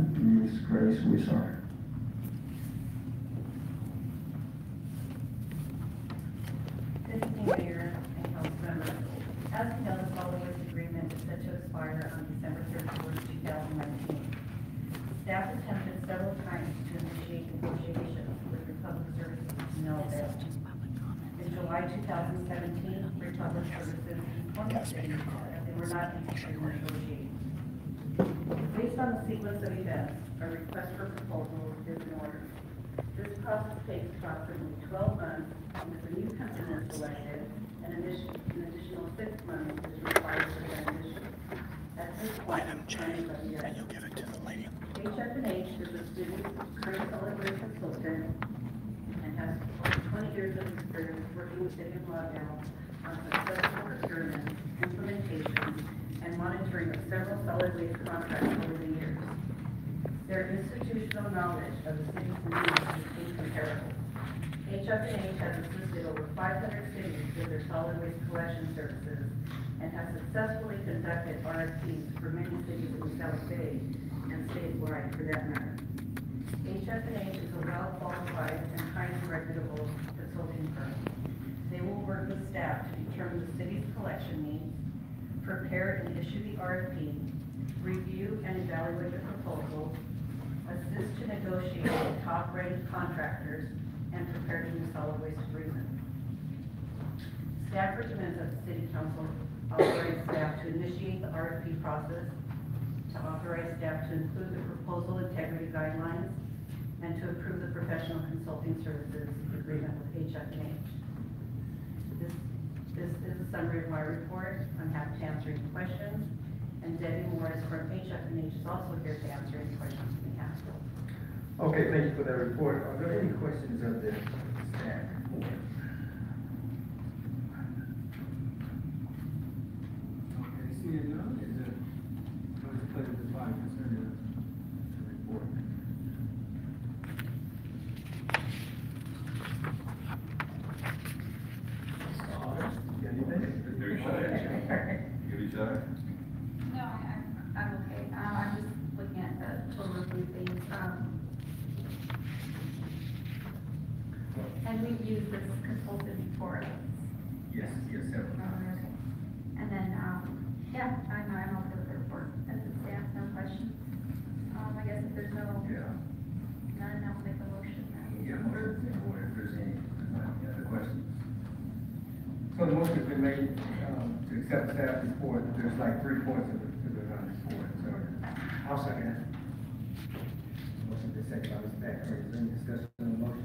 Ms. Grace Wizard. Good evening, Mayor and council members. As you know, the solid waste agreement is set to expire on December 31st, 2019. Staff attempted several times to initiate negotiations with Republic Services to no avail. In July 2017, Republic Services informed the city that they were not interested in negotiating. Based on the sequence of events, a request for proposal is in order. This process takes approximately 12 months, and if a new company is selected, an additional 6 months is required for transition. At this point, you'll give it to the lady. HF&H is the city's current solid waste consultant and has over 20 years of experience working with City of Lawndale on successful procurement, implementation, and monitoring of several solid waste contracts over the years. Their institutional knowledge of the city's needs is incomparable. HF&H has assisted over 500 cities with their solid waste collection services and has successfully conducted RFPs for many cities in the South Bay and statewide for that matter. HF&H is a well-qualified and highly reputable consulting firm. They will work with staff to determine the city's collection needs, prepare and issue the RFP, review and evaluate the proposal, assist to negotiate with top-rated contractors, and prepare the new solid waste agreement. Staff recommends that the City Council authorize staff to initiate the RFP process, to authorize staff to include the proposal integrity guidelines, and to approve the professional consulting services agreement with HF&H. This is a summary of my report. I'm happy to answer any questions, and Debbie Morris from HF&H is also here to answer any questions you may have. Okay, thank you for that report. Are there any questions of the staff? Okay, seeing none, is it pleasure to find concerning the report? All right, you got anything? You're shy. You're shy. No, I'm okay. I'm just looking at the total of things. And we've used this consultant before. Yes, several times. Okay. And then, yeah, I'm okay with the report as it stands, no questions. I guess if there's no, none, I'll make a motion. Yeah, if there's any other questions. So the motion's been made to accept staff report. There's like 3 points to the report. So I'll second it. motion The second by Mr. Packer. Is there any discussion on the motion?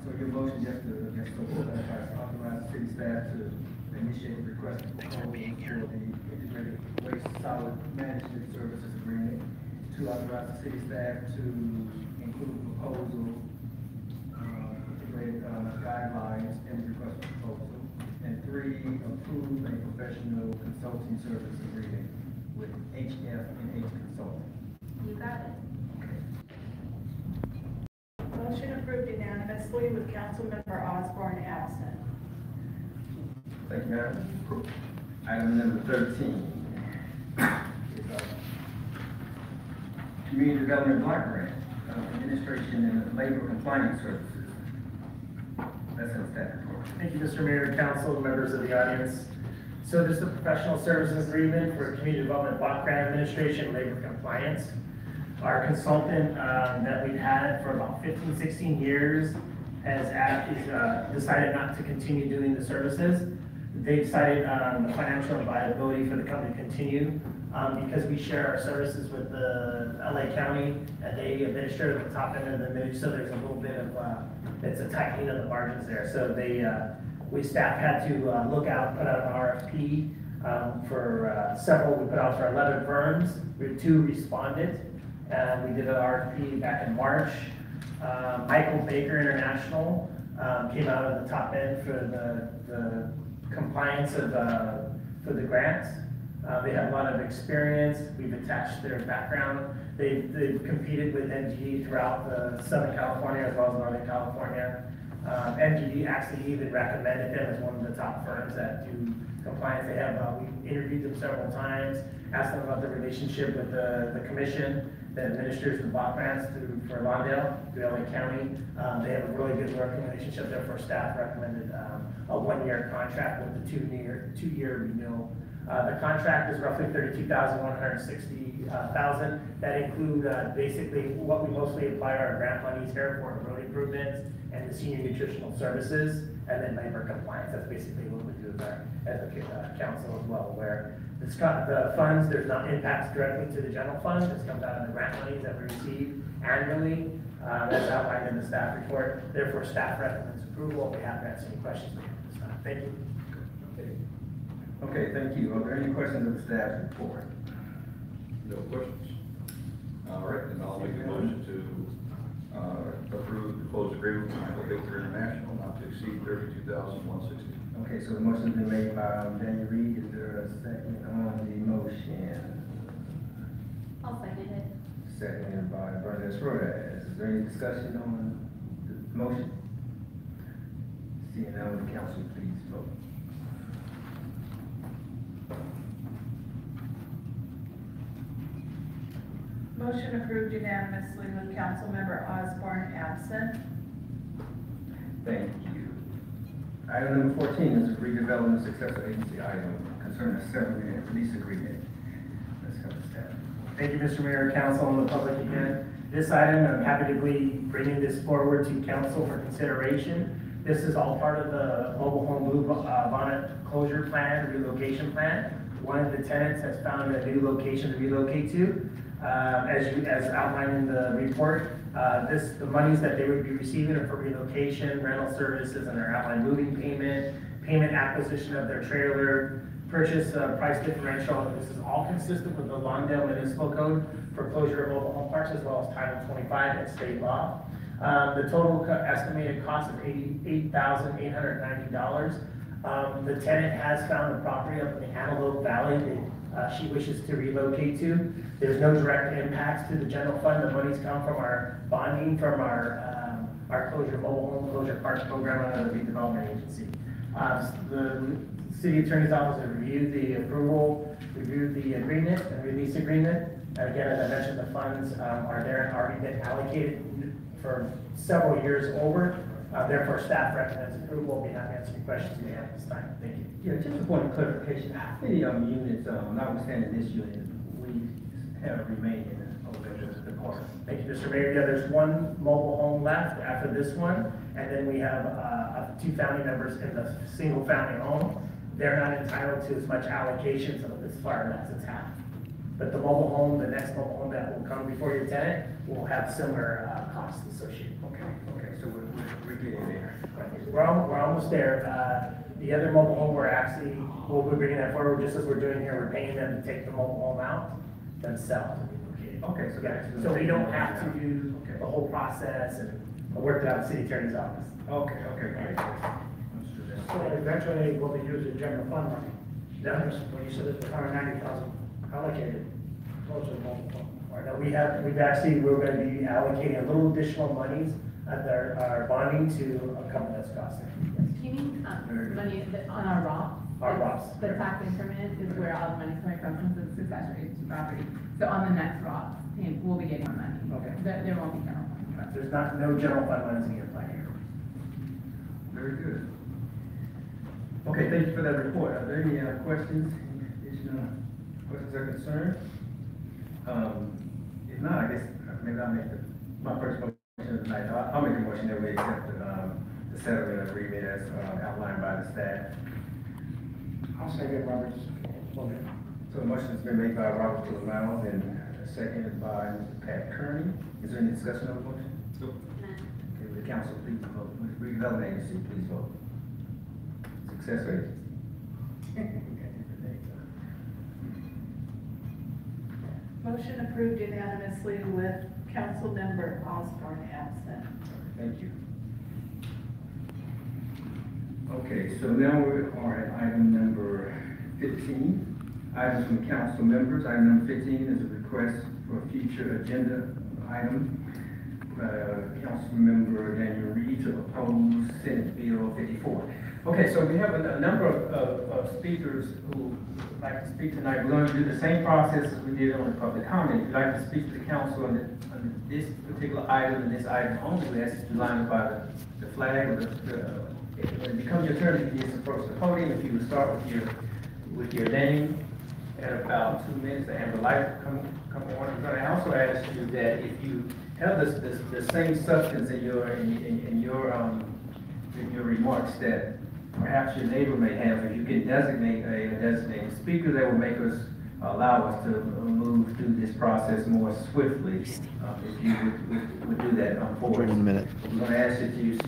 So your motion just to authorize the city staff to initiate the request for proposal for the integrated waste solid management services agreement, to authorize the city staff to include proposal, integrated guidelines in the request for proposal, and 3, approve a professional consulting service agreement with HF&H Consulting. You got it. Motion approved unanimously with Councilmember Osborne absent. Thank you, Madam. Item number 13 is Community Development Block Grant, Administration and Labor Compliance Services. That's in staff report. Thank you, Mr. Mayor, council, members of the audience. So this is a professional services agreement for Community Development Block Grant Administration and Labor Compliance. Our consultant that we've had for about 15, 16 years has decided not to continue doing the services. They decided the financial viability for the company to continue because we share our services with the LA County and they administer at the top end of the midge, so there's a little bit of, it's a tightening of the margins there. So we staff had to look out, put out an RFP for several, we put out for 11 firms. We had 2 responded. And we did an RFP back in March. Michael Baker International came out of the top end for the compliance of for the grants. They have a lot of experience. We've attached their background. They've competed with MGD throughout the Southern California as well as Northern California. MGD actually even recommended them as one of the top firms that do compliance. They have, we interviewed them several times, asked them about the relationship with the commission that administers the block grants for Lawndale, through LA County. They have a really good working relationship. Therefore, staff recommended a 1-year contract with the 2-year renewal. The contract is roughly $32,160,000. That include basically what we mostly apply our grant monies here for road improvements and the senior nutritional services, and then labor compliance. That's basically what we do as a council as well, where the funds, there's not impacts directly to the general fund. This comes out of the grant monies that we receive annually. That's outlined in the staff report. Therefore, staff recommends approval. We have to answer any questions we have at this time. Thank you. Okay, thank you. Are there any questions of the staff report? No questions. All right, then I'll make a motion to approve the closed agreement with Michael Baker International not to exceed $32,160. Okay, so the motion's been made by Daniel Reed. Is there a second on the motion? I'll second it. Seconded by Bernadette Rodriguez. Is there any discussion on the motion? Seeing none, would the council please vote? Motion approved unanimously with Councilmember Osborne absent. Thank you. Item number 14 is a redevelopment successor agency item concerning a ceremonial lease agreement. Let's have the staff. Thank you, Mr. Mayor, council, and the public again. This item, I'm happy to be bringing this forward to council for consideration. This is all part of the mobile home loop bonnet closure plan, relocation plan. One of the tenants has found a new location to relocate to. As outlined in the report, the monies that they would be receiving are for relocation, rental services, and their outline moving payment acquisition of their trailer, purchase price differential. This is all consistent with the Lawndale Municipal Code for closure of mobile home parks as well as Title 25 and state law. The total estimated cost is $88,890. The tenant has found a property up in the Antelope Valley that she wishes to relocate to. There's no direct impacts to the general fund. The monies come from our bonding from our closure mobile home closure parks program under the redevelopment agency. The city attorney's office has reviewed the reviewed the agreement and release agreement. And again, as I mentioned, the funds are there and already been allocated for several years over. Therefore, staff recommends approval. We'll be happy to answer any questions you may have at this time. Thank you. Yeah, just a point of clarification. How many units, notwithstanding this unit, we have remaining over the park? Thank you, Mr. Mayor. Yeah, there's one mobile home left after this one, and then we have 2 family members in the single family home. they're not entitled to as much allocation, so it's far less, it's half. But the mobile home, the next mobile home that will come before your tenant will have similar costs associated. Okay, so we're getting there. We're almost there. The other mobile home, we'll be bringing that forward, just as we're doing here, we're paying them to take the mobile home out themselves. Okay, so that's. So we don't have to do the whole process and work it out in the city attorney's office. Okay, great. So eventually we'll be using general fund money. Yeah. When you said that the 190,000 allocated, those are multiple. Now, we're going to be allocating a little additional monies at our bonding to cover those costs. Do you mean money on our ROPS? Our ROPS. The tax increment is where all the money's coming from since it's success rate to property. So on the next ROPS, we'll be getting our money. Okay. There won't be general fund. There's no general fund money to get applied here. Very good. Okay, thank you for that report. Are there any questions, additional questions or concerns? If not, I guess maybe I'll make my first motion tonight. I'll make a motion that we accept the settlement agreement as outlined by the staff. I'll second Robert's motion. So the motion has been made by Robert Lamau and seconded by Mr. Pat Kearney. Is there any discussion on the motion? Nope. Okay, the council, please vote. Redevelopment agency, please vote. Success rate. Motion approved unanimously with Councilmember Osborne absent. Thank you. Okay, so now we are at item number 15. Items from council members. Item number 15 is a request for a future agenda item. Councilmember Daniel Reed to oppose Senate Bill 54. Okay, so we have a number of speakers who would like to speak tonight. We're going to do the same process as we did on the public comment. If you'd like to speak to the council on this particular item and this item only, we ask you to line up by the flag or when it becomes your turn, you can just approach the podium. If you would start with your name at about 2 minutes, the amber light will come on. We're going to also ask you that if you have the same substance in your remarks that perhaps your neighbor may have, if you can designate a designated speaker, that will make us allow us to move through this process more swiftly. If you would do that for us. Join in a minute. I'm going to ask that you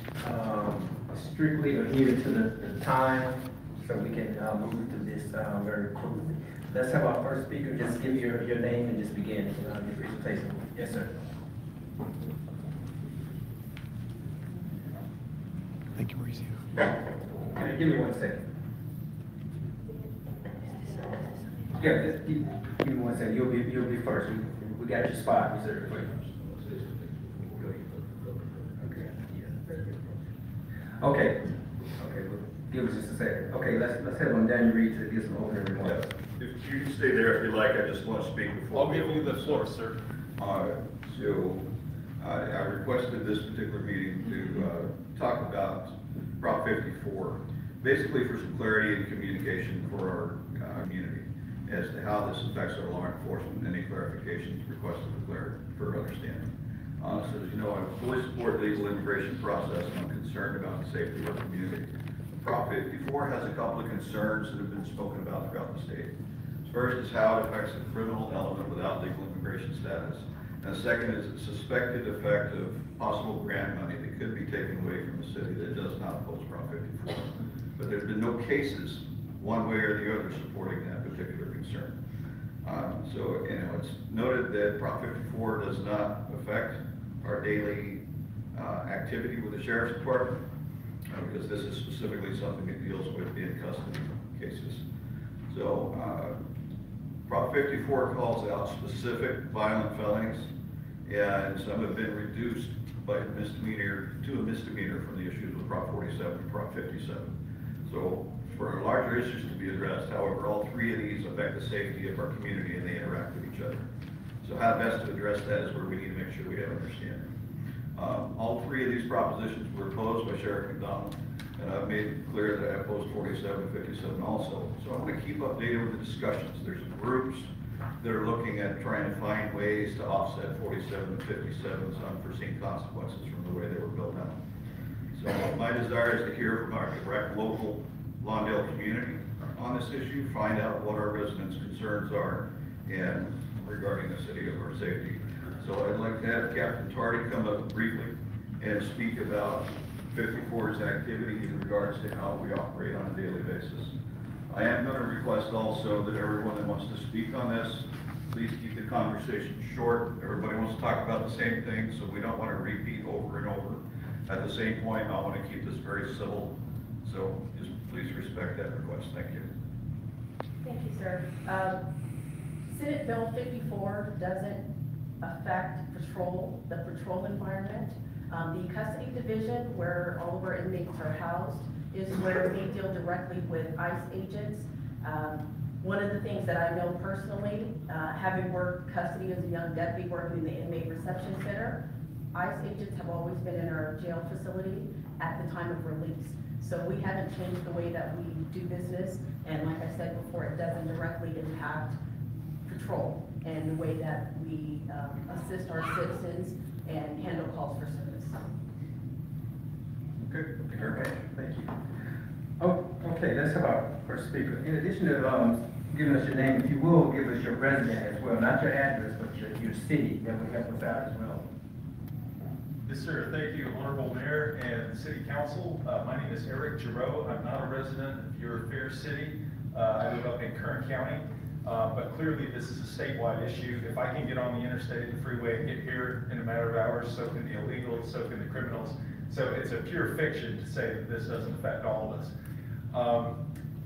strictly adhere to the time so we can move through this very quickly. Let's have our first speaker just give your name and just begin your presentation. Yes, sir. Thank you, Mauricio. Give me 1 second. Yeah, just give me 1 second. You'll be first. We got your spot reserved for you. Okay. Well, give us just a second. Okay, let's have on Daniel Reed to give some opening remarks. If you can stay there if you like, I just want to speak before. I'll give you the floor, sir. So I requested this particular meeting to talk about Prop 54, basically for some clarity and communication for our community as to how this affects our law enforcement, any clarifications requested for understanding. So as you know, I fully support legal immigration process and I'm concerned about the safety of our community. Prop 54 has a couple of concerns that have been spoken about throughout the state. First is how it affects the criminal element without legal immigration status. And the second is the suspected effect of possible grant money that could be taken away from the city that does not oppose Prop 54. But there's been no cases, one way or the other, supporting that particular concern. So, it's noted that Prop 54 does not affect our daily activity with the Sheriff's Department, because this is specifically something that deals with the in-custody cases. So, Prop 54 calls out specific violent felonies, and some have been reduced by misdemeanor to a misdemeanor from the issues with Prop 47 and Prop 57. So, for larger issues to be addressed, however, all three of these affect the safety of our community and they interact with each other. So how best to address that is where we need to make sure we have understanding. All three of these propositions were opposed by Sheriff McDonald, and I've made it clear that I oppose 47 and 57 also. So I'm going to keep updated with the discussions. There's groups that are looking at trying to find ways to offset 47 and 57's unforeseen consequences from the way they were built out. So my desire is to hear from our direct local Lawndale community on this issue, find out what our residents' concerns are and regarding the city of our safety. So I'd like to have Captain Tardy come up briefly and speak about 54's activity in regards to how we operate on a daily basis. I am going to request also that everyone that wants to speak on this, please keep the conversation short. Everybody wants to talk about the same thing, so we don't want to repeat over and over. At the same point, I want to keep this very civil, so just please respect that request. Thank you. Thank you, sir. Senate Bill 54 doesn't affect the patrol environment. The custody division, where all of our inmates are housed, is where they deal directly with ICE agents. One of the things that I know personally, having worked custody as a young deputy working in the inmate reception center, ICE agents have always been in our jail facility at the time of release. So we haven't changed the way that we do business, and like I said before, it doesn't directly impact patrol and the way that we assist our citizens and handle calls for service. Good, okay, thank you. Oh, okay, let's have our first speaker. In addition to giving us your name, if you will, give us your resume as well, not your address, but your city, that would help us out as well. Yes, sir. Thank you, Honorable Mayor and City Council. My name is Eric Giroux. I'm not a resident of your fair city. I live up in Kern County, but clearly this is a statewide issue. If I can get on the interstate and the freeway and get here in a matter of hours, so can the illegals, so can the criminals. So it's a pure fiction to say that this doesn't affect all of us.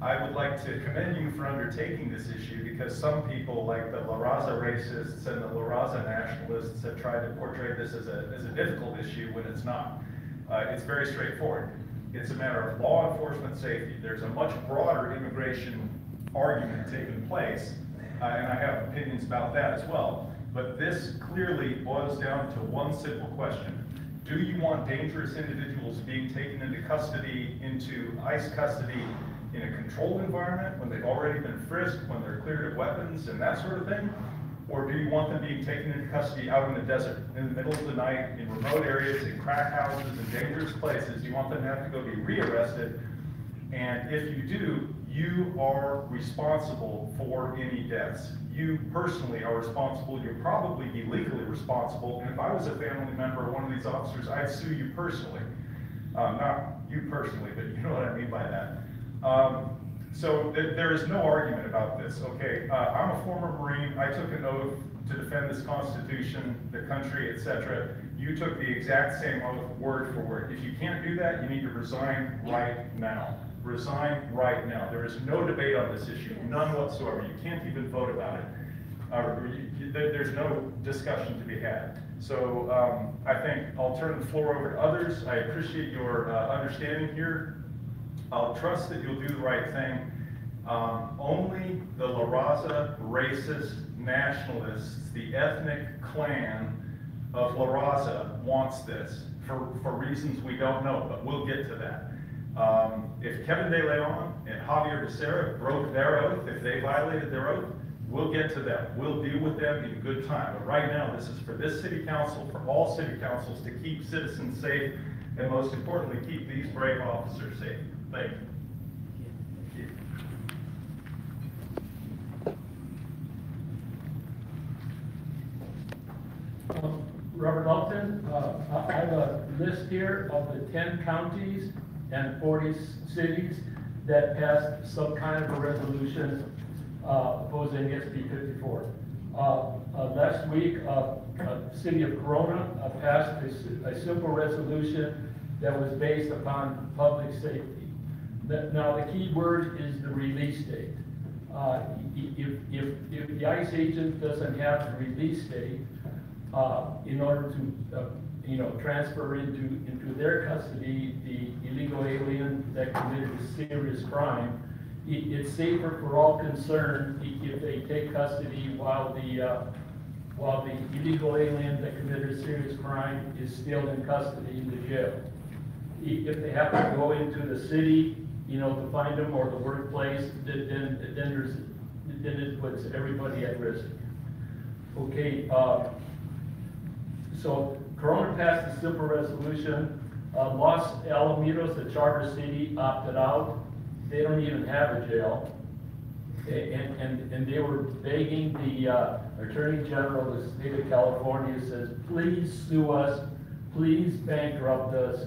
I would like to commend you for undertaking this issue, because some people, like the La Raza racists and the La Raza nationalists, have tried to portray this as a difficult issue when it's not. It's very straightforward. It's a matter of law enforcement safety. There's a much broader immigration argument taking place, and I have opinions about that as well. But this clearly boils down to one simple question. Do you want dangerous individuals being taken into custody, into ICE custody, in a controlled environment when they've already been frisked, when they're cleared of weapons and that sort of thing? Or do you want them being taken into custody out in the desert, in the middle of the night, in remote areas, in crack houses, in dangerous places? You want them to have to go be rearrested, and if you do, you are responsible for any deaths. You personally are responsible. You'll probably be legally responsible, and if I was a family member of one of these officers, I'd sue you personally. Not you personally, but you know what I mean by that. So there is no argument about this, okay? I'm a former Marine. I took an oath to defend this Constitution, the country, etc. You took the exact same oath, word for word. If you can't do that, you need to resign right now. Resign right now. There is no debate on this issue, none whatsoever. You can't even vote about it. There's no discussion to be had. So I think I'll turn the floor over to others. I appreciate your understanding here. I'll trust that you'll do the right thing. Only the La Raza racist nationalists, the ethnic clan of La Raza, wants this for reasons we don't know, but we'll get to that. If Kevin De Leon and Javier Becerra broke their oath, if they violated their oath, we'll get to them. We'll deal with them in good time. But right now, this is for this city council, for all city councils, to keep citizens safe, and most importantly, keep these brave officers safe. Thank you. Robert Upton, I have a list here of the 10 counties and 40 cities that passed some kind of a resolution opposing SB 54. Last week, City of Corona passed a simple resolution that was based upon public safety. Now, the key word is the release date. If the ICE agent doesn't have the release date in order to transfer into their custody the illegal alien that committed a serious crime, it's safer for all concerned if they take custody while the illegal alien that committed a serious crime is still in custody in the jail. If they have to go into the city, to find them, or the workplace, then it puts everybody at risk. Okay, so Corona passed a simple resolution. Los Alamitos, the charter city, opted out. They don't even have a jail. And they were begging the Attorney General of the state of California, says, please sue us, please bankrupt us,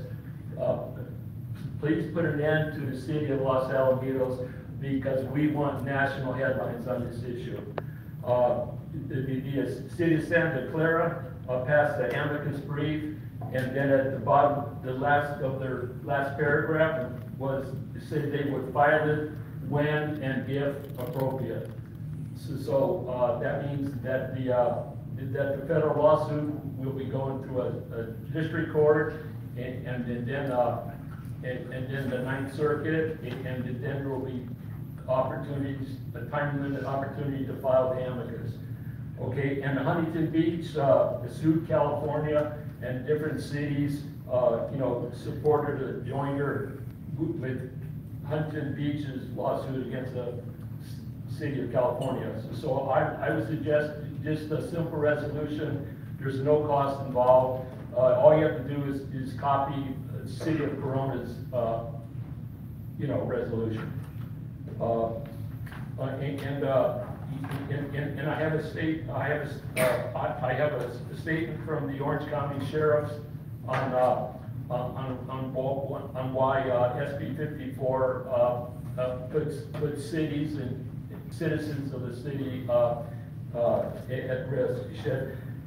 please put an end to the city of Los Alamitos because we want national headlines on this issue. The city of Santa Clara passed the amicus brief, and then at the bottom, the last of their last paragraph was said they would file it when and if appropriate. So that means that the federal lawsuit will be going through a district court, and then the Ninth Circuit, and then there will be opportunities, a time limit opportunity to file the amicus. Okay, and Huntington Beach sued California, and different cities, supported a joiner with Huntington Beach's lawsuit against the city of California. So I would suggest just a simple resolution. There's no cost involved. All you have to do is copy the city of Corona's, resolution. And I have a statement from the Orange County Sheriff's on why SB 54 puts cities and citizens of the city at risk.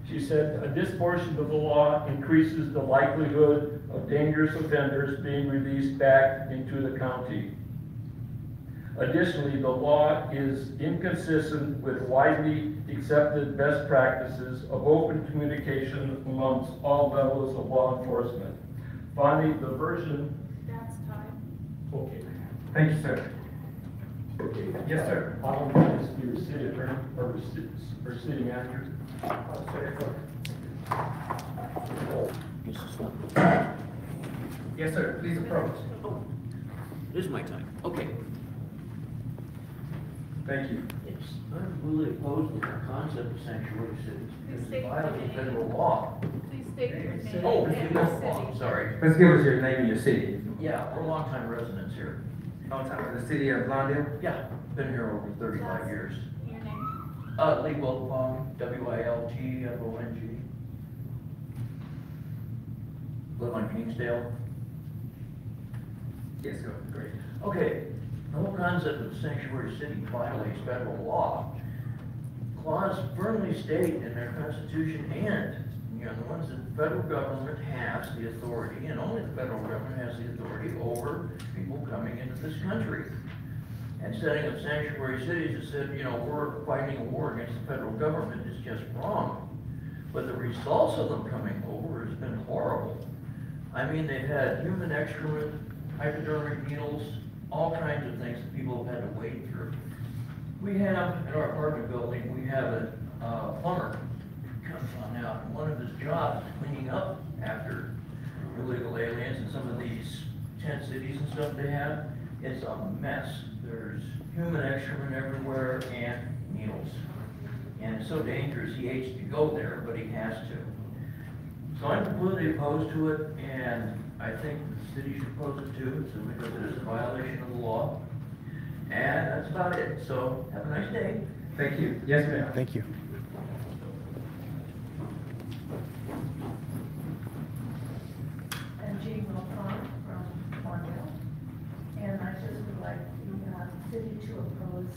She said, this portion of the law increases the likelihood of dangerous offenders being released back into the county. Additionally, the law is inconsistent with widely accepted best practices of open communication amongst all levels of law enforcement. Finally, the version. That's time. Okay. Thank you, sir. Okay. Yes, sir. I don't know if it's your city attorney or city manager. Yes, sir. Please approach. This is my time. Okay. Thank you. I'm really opposed to the concept of sanctuary cities. Please It's state your violating name. federal law. Please state your name. Oh, and federal your law, city. sorry. Let's give us your name and your city. Yeah, we're longtime residents here. On top of the city of Lawndale? Yeah, been here over 35 years. Your name. Lee Wiltfong, Wiltfong. Live on Kingsdale. Yes, sir. Great. Okay, the whole concept of sanctuary city violates federal law. Clause firmly state in their constitution and, the ones that the federal government has the authority, and only the federal government has the authority over people coming into this country. And setting up sanctuary cities that said, we're fighting a war against the federal government is just wrong. But the results of them coming over has been horrible. I mean, they've had human excrement, hypodermic needles, all kinds of things that people have had to wade through. We have, in our apartment building, we have a plumber who comes on out, and one of his jobs is cleaning up after illegal aliens in some of these tent cities and stuff they have. It's a mess. There's human excrement everywhere and needles. And it's so dangerous, he hates to go there, but he has to. So I'm completely opposed to it, and I think the city should oppose it too, simply because it is a violation of the law. And that's about it. So have a nice day. Thank you. Yes, ma'am. Thank you. I'm Jean Wilfong from Cornwall, and I just would like the city to oppose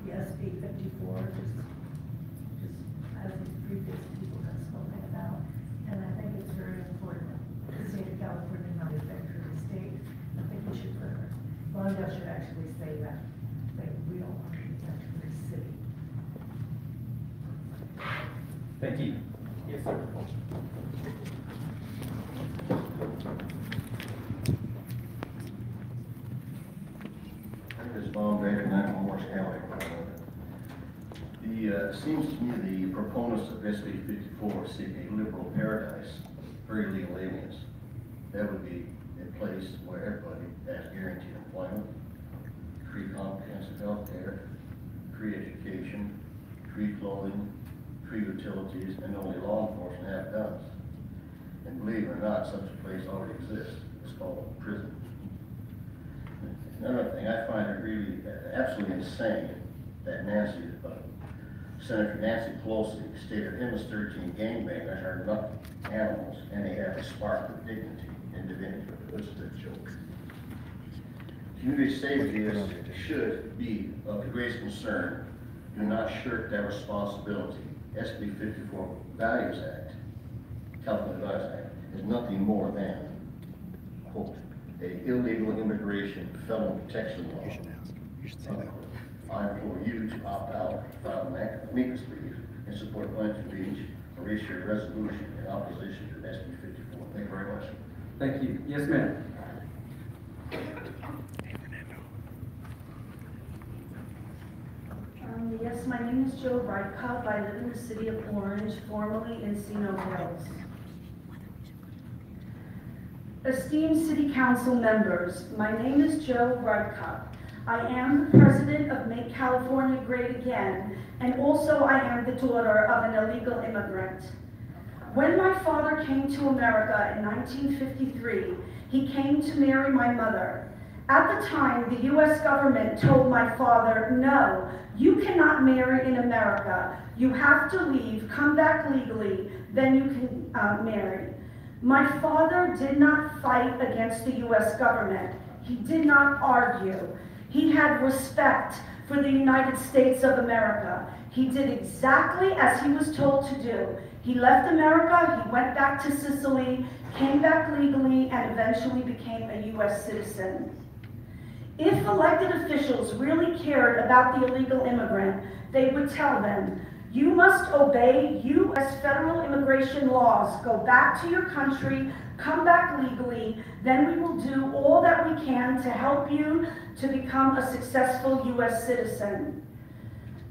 the SB 54, just as the previous people have spoken about. And I think it's very important. The state of California not a sanctuary state. I think we should put her. Lawndale should actually say that we don't want to be a sanctuary city. Thank you. Yes, sir. This is Bob Baker, and I'm from Orange County. It seems to me the proponents of SB 54 seek a liberal paradise for illegal aliens. That would be a place where everybody has guaranteed employment, free comprehensive health care, free education, free clothing, free utilities, and only law enforcement have guns. And believe it or not, such a place already exists. It's called a prison. Another thing, I find it really absolutely insane that Senator Nancy Pelosi stated MS-13 gangbangers are not animals and they have a spark of dignity and divinity. This is a joke. Community safety should be of the greatest concern. Do not shirk that responsibility. SB 54 Values Act, California Values Act, is nothing more than, quote, a illegal immigration felon protection law. You should say that. I implore you to opt out, file an amicus brief, and support Planting Beach, or reach your resolution in opposition to SB 54. Thank you very much. Thank you. Yes, ma'am. Yes, my name is Joe Brightcup. I live in the city of Orange, formerly Encino Hills. Esteemed City Council members, my name is Joe Brightcup. I am the president of Make California Great Again, and also I am the daughter of an illegal immigrant. When my father came to America in 1953, he came to marry my mother. At the time, the U.S. government told my father, no, you cannot marry in America. You have to leave, come back legally, then you can marry. My father did not fight against the U.S. government. He did not argue. He had respect for the United States of America. He did exactly as he was told to do. He left America, he went back to Sicily, came back legally, and eventually became a U.S. citizen. If elected officials really cared about the illegal immigrant, they would tell them, you must obey U.S. federal immigration laws, go back to your country, come back legally, then we will do all that we can to help you to become a successful U.S. citizen.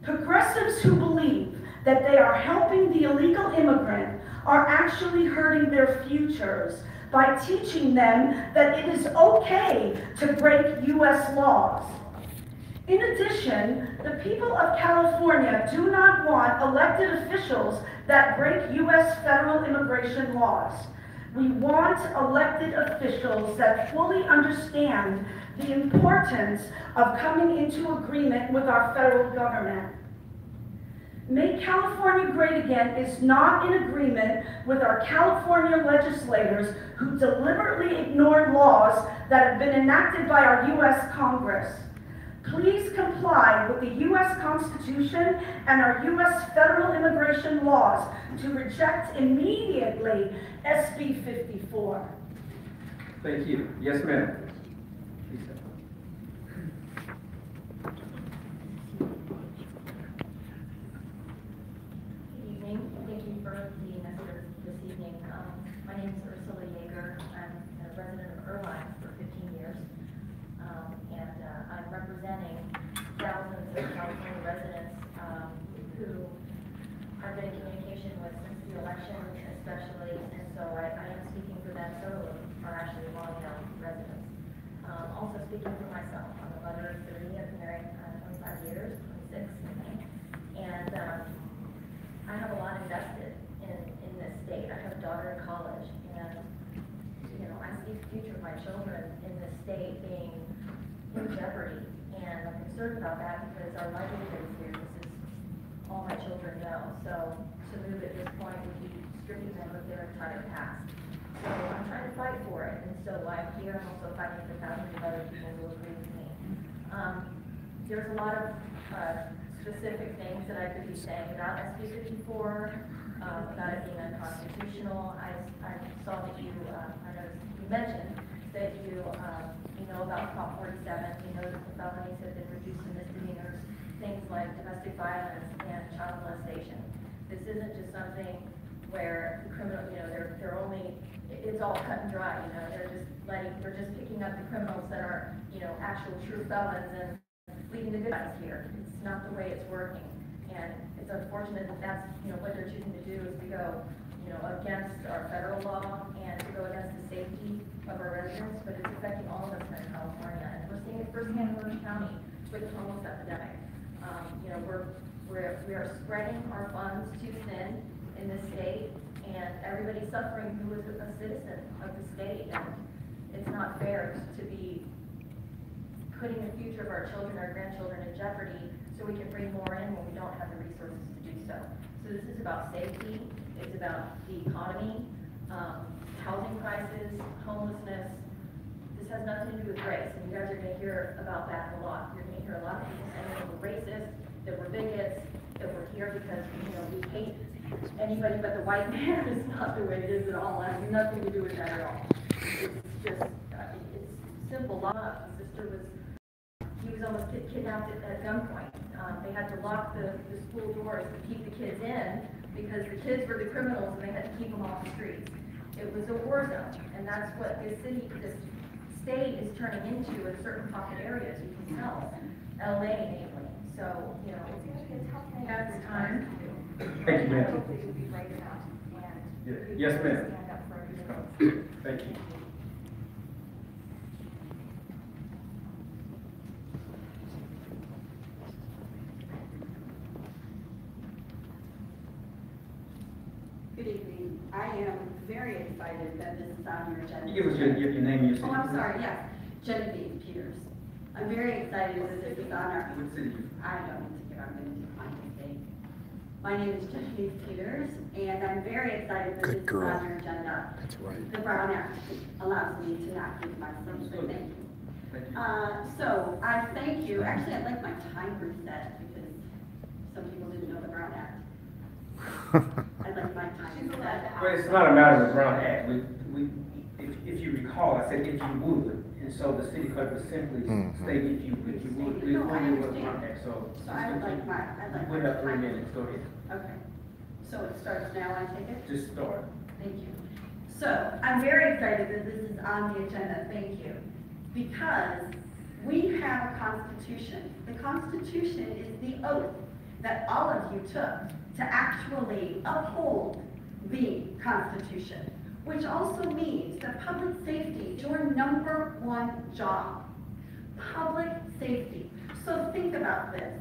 Progressives who believe that they are helping the illegal immigrant are actually hurting their futures by teaching them that it is okay to break U.S. laws. In addition, the people of California do not want elected officials that break U.S. federal immigration laws. We want elected officials that fully understand the importance of coming into agreement with our federal government. Make California Great Again is not in agreement with our California legislators who deliberately ignored laws that have been enacted by our U.S. Congress. Please comply with the U.S. Constitution and our U.S. federal immigration laws to reject immediately SB 54. Thank you. Yes, ma'am. Good evening. Thank you for being us this evening. My name is Ursula Yeager. I'm a resident of Irvine for 15 years. I'm representing thousands of California residents who I've been in communication with since the election, especially, and so I am speaking for them. So are actually Longdale residents. Also speaking for myself. I'm a mother of 3. I've been married 25 years, 26 in May, and I have a lot invested in this state. I have a daughter in college, and I see the future of my children in this state being in jeopardy, and I'm concerned about that because our livelihood is here. This is all my children know. So to move at this point would be stripping them of their entire past. So I'm trying to fight for it, and so I'm here. I'm also fighting for thousands of other people who agree with me. There's a lot of specific things that I could be saying about SB 54, about it being unconstitutional. I saw that you, I know you mentioned that you know about Prop 47, you know that the felonies have been reduced to misdemeanors, things like domestic violence and child molestation. This isn't just something where the criminal, they're only, it's all cut and dry, they're just picking up the criminals that are, actual true felons and leaving the good guys here. It's not the way it's working. And it's unfortunate that that's, what they're choosing to do is to go, against our federal law and to go against the safety of our residents, but it's affecting all of us here in California. And we're seeing it firsthand in Orange County with the homeless epidemic. We are spreading our funds too thin in this state, and everybody's suffering who is a citizen of the state. And it's not fair to be putting the future of our children, our grandchildren in jeopardy, so we can bring more in when we don't have the resources to do so. So this is about safety, it's about the economy, housing prices, homelessness. This has nothing to do with race, and you guys are gonna hear about that a lot. You're gonna hear a lot of people saying that we're racist, that we're bigots, that we're here because, you know, we hate anybody but the white man. It's not the way it is at all. It has nothing to do with that at all. It's just, it's simple. My sister he was almost kidnapped at gunpoint. They had to lock the school doors to keep the kids in because the kids were the criminals and they had to keep them off the streets. It was a war zone, and that's what this state is turning into in certain pocket areas. You can tell, LA mainly. So, you know, it's going to be a tough thing. That's time. Thank you, ma'am. Hopefully you'll be brave enough and Yes, ma'am. stand up for everybody. Thank you. Good evening. I am very excited that this is on your agenda. Give us your name and your city. Oh, I'm sorry, yes. Genevieve Peters. I'm very excited that this is on our... What city? I don't need to give our name to my mistake. My name is Genevieve Peters, and I'm very excited that this is on your agenda. That's right. The Brown Act allows me to not give my name, so thank you. So I thank you. Actually, I'd like my time reset because some people didn't know the Brown Act. I'd like my time reset. Well, it's not a matter of the Brown Act. If you recall, I said if you would, and so the city clerk would simply state if you would. We No, I wouldn't do the understand. Brown Act, so. So I'd like my Wait up 3 minutes, go ahead. Okay. So it starts now, I take it? Just start. Thank you. So I'm very excited that this is on the agenda, thank you. Because we have a constitution. The constitution is the oath that all of you took to actually uphold the constitution, which also means that public safety is your #1 job. Public safety. So think about this.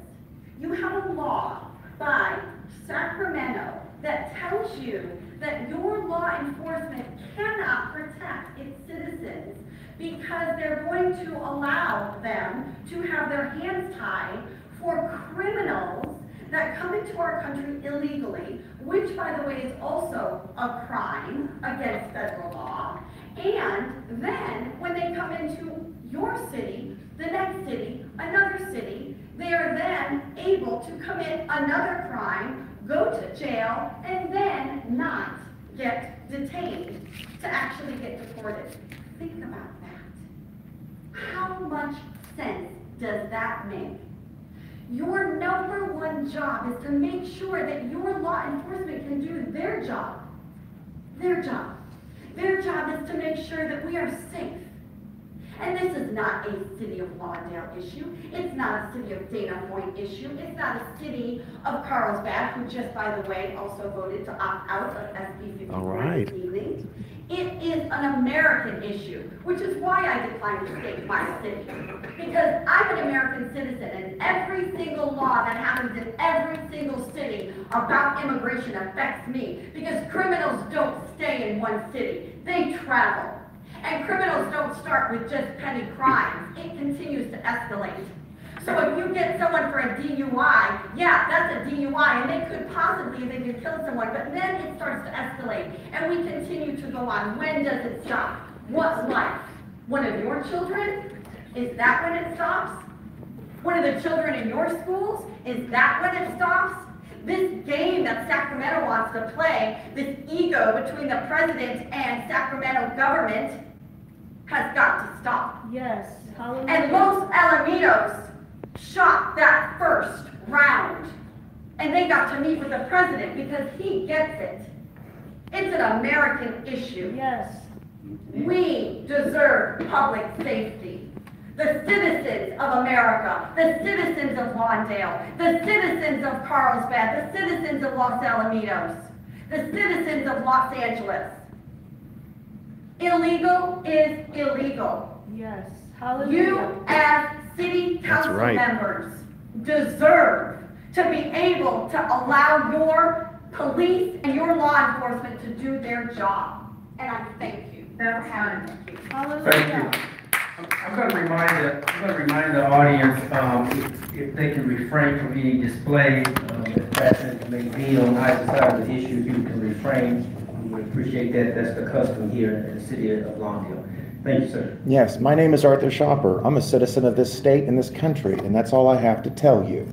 You have a law by Sacramento that tells you that your law enforcement cannot protect its citizens because they're going to allow them to have their hands tied for criminals that come into our country illegally, which, by the way, is also a crime against federal law. And then, when they come into your city, the next city, another city, they are then able to commit another crime, go to jail, and then not get detained to actually get deported. Think about that. How much sense does that make? Your #1 job is to make sure that your law enforcement can do their job. Their job. Their job is to make sure that we are safe. And this is not a City of Lawndale issue. It's not a City of Dana Point issue. It's not a City of Carlsbad, who just, by the way, also voted to opt out of SB 54 this evening. It is an American issue, which is why I declined to state my city. Because I'm an American citizen, and every single law that happens in every single city about immigration affects me. Because criminals don't stay in one city. They travel. And criminals don't start with just petty crimes. It continues to escalate. So if you get someone for a DUI, yeah, that's a DUI, and they could possibly, they could kill someone, but then it starts to escalate, and we continue to go on. When does it stop? What life? One of your children? Is that when it stops? One of the children in your schools? Is that when it stops? This game that Sacramento wants to play, this ego between the president and Sacramento government, has got to stop. Yes. Hallelujah. And Los Alamitos shot that first round. And they got to meet with the president because he gets it. It's an American issue. Yes. We deserve public safety. The citizens of America, the citizens of Lawndale, the citizens of Carlsbad, the citizens of Los Alamitos, the citizens of Los Angeles. Illegal is illegal. Yes. Hallelujah. You as city council members deserve to be able to allow your police and your law enforcement to do their job. And I thank you. That's for having fine. me. Hallelujah. Thank you. I'm going to remind the audience if they can refrain from any display, if that may be on either side of the issue, you can refrain. We would appreciate that. That's the custom here in the city of Lawndale. Thank you, sir. Yes, my name is Arthur Shopper. I'm a citizen of this state and this country, and that's all I have to tell you.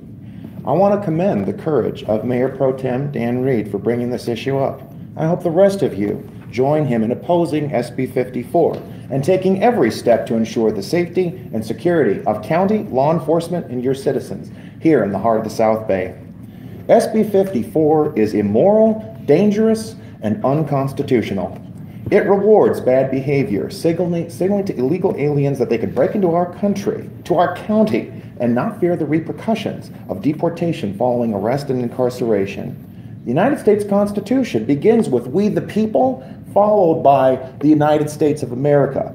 I want to commend the courage of Mayor Pro Tem Dan Reed for bringing this issue up. I hope the rest of you join him in opposing SB 54 and taking every step to ensure the safety and security of county law enforcement and your citizens here in the heart of the South Bay. SB 54 is immoral, dangerous, and unconstitutional. It rewards bad behavior, signaling to illegal aliens that they could break into our country, to our county, and not fear the repercussions of deportation following arrest and incarceration. The United States Constitution begins with "we the people," followed by the United States of America.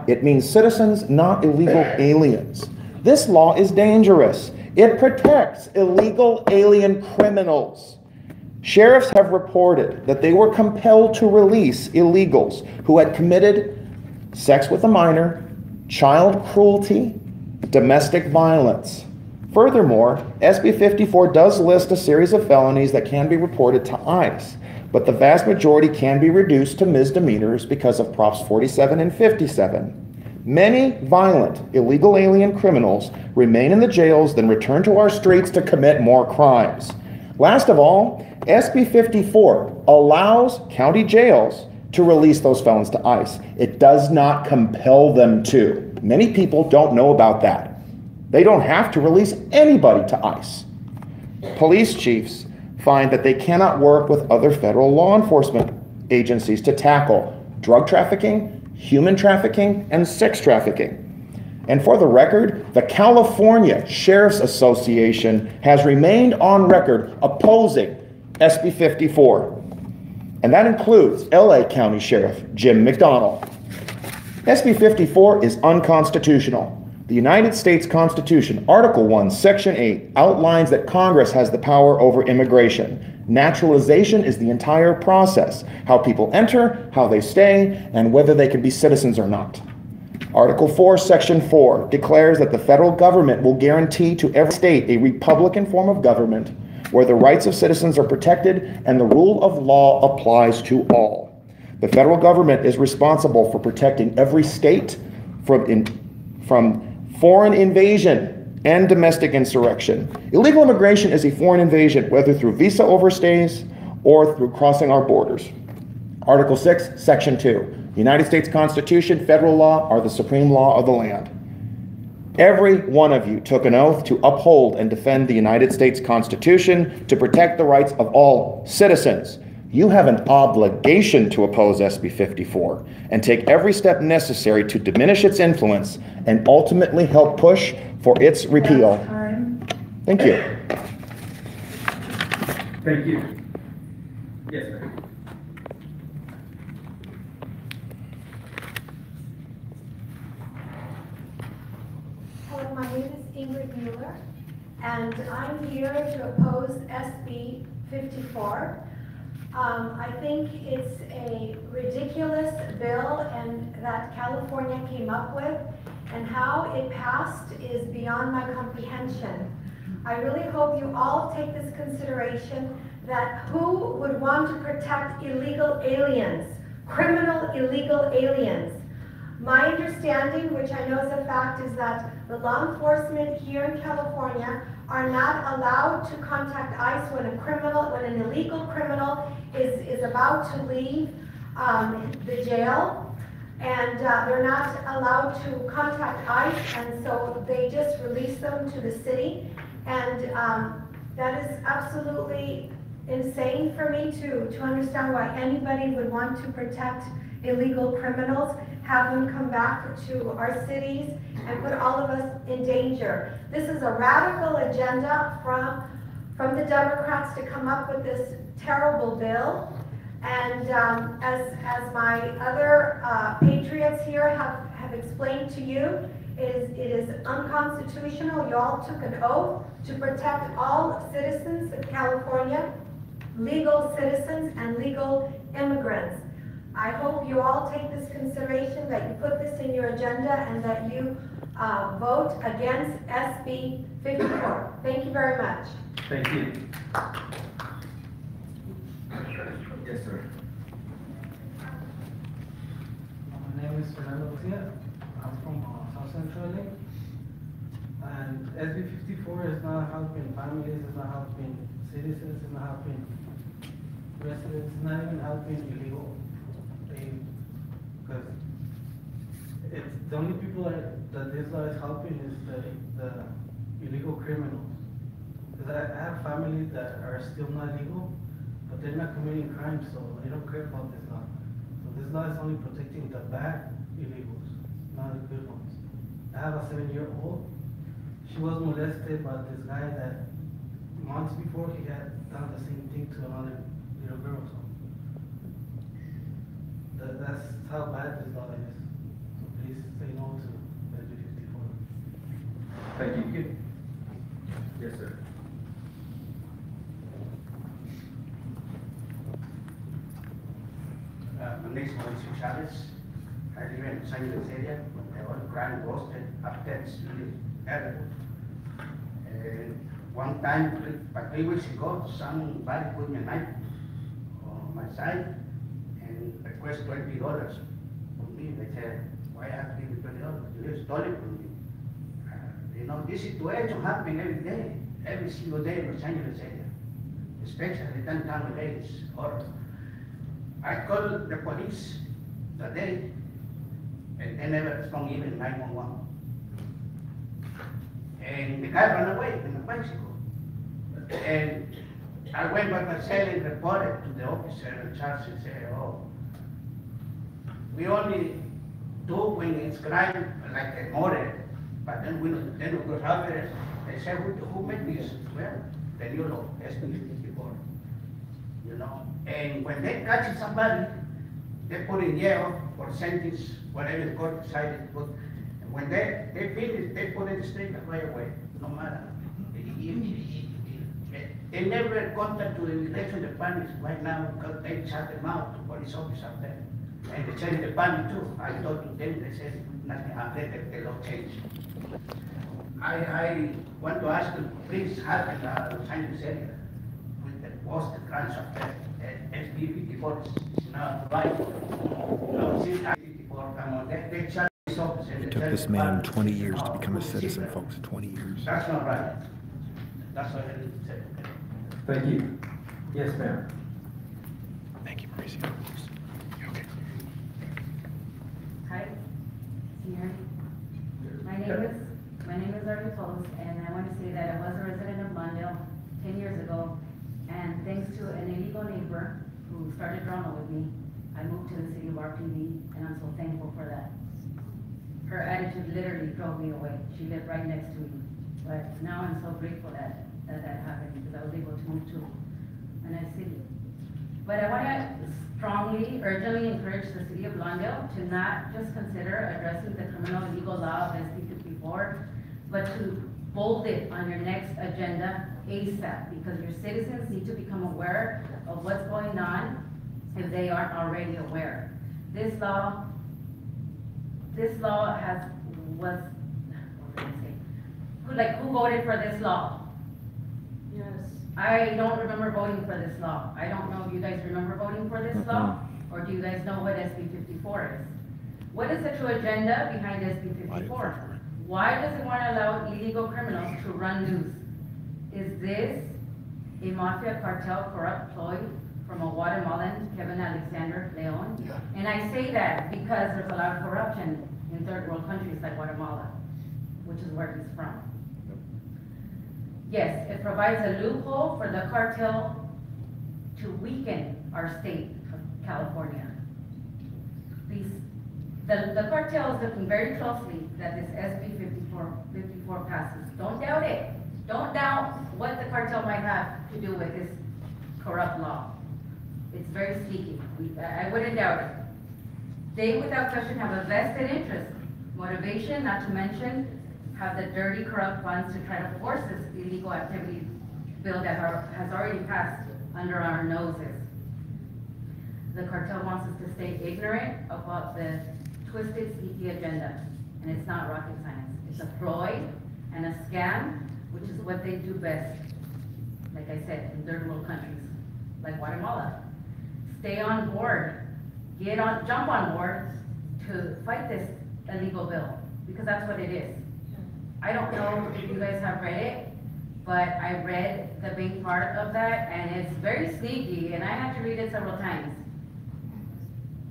It means citizens, not illegal aliens. This law is dangerous. It protects illegal alien criminals. Sheriffs have reported that they were compelled to release illegals who had committed sex with a minor, child cruelty, domestic violence. Furthermore, SB 54 does list a series of felonies that can be reported to ICE, but the vast majority can be reduced to misdemeanors because of Props 47 and 57. Many violent illegal alien criminals remain in the jails, then return to our streets to commit more crimes. Last of all, SB 54 allows county jails to release those felons to ICE. It does not compel them to. Many people don't know about that. They don't have to release anybody to ICE. Police chiefs find that they cannot work with other federal law enforcement agencies to tackle drug trafficking, human trafficking, and sex trafficking. And for the record, the California Sheriff's Association has remained on record opposing SB 54. And that includes LA County Sheriff Jim McDonnell. SB 54 is unconstitutional. The United States Constitution, Article 1, Section 8, outlines that Congress has the power over immigration. Naturalization is the entire process, how people enter, how they stay, and whether they can be citizens or not. Article 4, Section 4 declares that the federal government will guarantee to every state a republican form of government where the rights of citizens are protected and the rule of law applies to all. The federal government is responsible for protecting every state from foreign invasion and domestic insurrection. Illegal immigration is a foreign invasion, whether through visa overstays or through crossing our borders. Article 6, Section 2. The United States Constitution, federal law are the supreme law of the land. Every one of you took an oath to uphold and defend the United States Constitution to protect the rights of all citizens. You have an obligation to oppose SB 54 and take every step necessary to diminish its influence and ultimately help push for its repeal. Thank you. Thank you. Yes, sir. Hello, my name is Ingrid Mueller, and I'm here to oppose SB 54. I think it's a ridiculous bill and that California came up with, and how it passed is beyond my comprehension. I really hope you all take this consideration, that who would want to protect illegal aliens, criminal illegal aliens? My understanding, which I know is a fact, is that the law enforcement here in California are not allowed to contact ICE when an illegal criminal is about to leave the jail, and they're not allowed to contact ICE, and so they just release them to the city, and that is absolutely insane for me to understand why anybody would want to protect illegal criminals, have them come back to our cities and put all of us in danger. This is a radical agenda from the Democrats to come up with this terrible bill. And as my other patriots here have explained to you, it is unconstitutional. You all took an oath to protect all citizens of California, legal citizens and legal immigrants. I hope you all take this consideration, that you put this in your agenda and that you vote against SB 54. Thank you very much. Thank you. Yes, sir. My name is Fernando Garcia. I'm from South Central LA. And SB 54 is not helping families, it's not helping citizens, it's not helping residents, it's not even helping illegal. Because it's the only people that this law is helping is the illegal criminals. Because I have families that are still not legal, but they're not committing crimes, so they don't care about this law. So this law is only protecting the bad illegals, not the good ones. I have a 7-year-old. She was molested by this guy that months before he had done the same thing to another little girl. So that's how bad this law is. So please say no to SB 54. Thank you. Yes, sir. My name is Mauricio Chavez. I live in San Luis area, where all crime goes after it's really ever. One time, about 3 weeks ago, somebody put me a knife on my side and request $20 from me. They said, why I have to give you $20? You stole it from me. This situation happens every day, every single day in Los Angeles area, especially downtown LA. It's horrible. I called the police that day, and they never respond even 911. And the guy ran away in a bicycle. And I went by myself and reported to the officer in charge and said, oh, we only do when it's crime like a murder, but then we go out there. They said, who made this? Well, the new law, SB 54. And when they catch somebody, they put in jail or sentence, whatever the court decided to put. And when they finish, they put in the street right away, no matter. They never contact to the election department right now because they shut them out, the police office out there. And the sheriff department too. I talked to them, they said nothing happened, the law changed. I want to ask you, please help in the Los Angeles area with the post the crimes of that. SB 54 is not right. It took this man 20 years to become a citizen, folks. 20 years. That's not right. That's what I need to say. Thank you. Yes, ma'am. Thank you, Mauricio. Okay. Hi, can you hear me? My name is Artie Toles, and I want to say that I was a resident of Mondale 10 years ago, and thanks to an illegal neighbor who started drama with me, I moved to the city of RPD, and I'm so thankful for that. Her attitude literally drove me away. She lived right next to me, but now I'm so grateful that happened, because I was able to move to a nice city. But I want to strongly, urgently encourage the city of Lawndale to not just consider addressing the criminal legal law of SB 54, but to bold it on your next agenda ASAP, because your citizens need to become aware of what's going on if they aren't already aware. This law was, what did I say? Who voted for this law? Yes. I don't remember voting for this law. I don't know if you guys remember voting for this law, or do you guys know what SB 54 is? What is the true agenda behind SB 54? Why does it want to allow illegal criminals to run loose? Is this a mafia cartel corrupt ploy from a Guatemalan, Kevin Alexander Leon? Yeah. And I say that because there's a lot of corruption in third world countries like Guatemala, which is where he's from. Yes, it provides a loophole for the cartel to weaken our state of California. The cartel is looking very closely that this SB 54 passes. Don't doubt it. Don't doubt what the cartel might have to do with this corrupt law. It's very sneaky. I wouldn't doubt it. They, without question, have a vested interest, motivation, not to mention, have the dirty, corrupt funds to try to force this illegal activity bill that has already passed under our noses. The cartel wants us to stay ignorant about the twisted, sneaky agenda, and it's not rocket science. It's a ploy and a scam, which is what they do best, like I said, in third world countries, like Guatemala. Stay on board, jump on board to fight this illegal bill, because that's what it is. I don't know if you guys have read it, but I read the big part of that, and it's very sneaky, and I had to read it several times.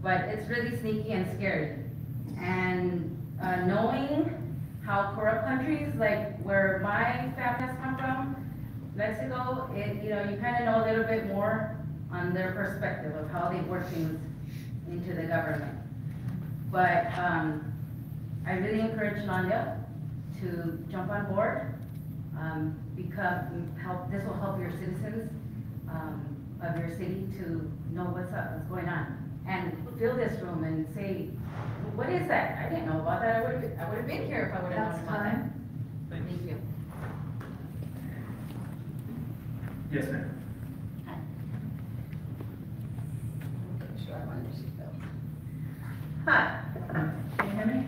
But it's really sneaky and scary. And knowing how corrupt countries, like where my family has come from, Mexico, you kind of know a little bit more on their perspective of how they work things into the government. But I really encourage Londale to jump on board, this will help your citizens of your city to know what's up, what's going on. And fill this room and say, what is that? I didn't know about that. I would have been here if I would have known about that. Thank you. Yes, ma'am. Hi, can you hear me?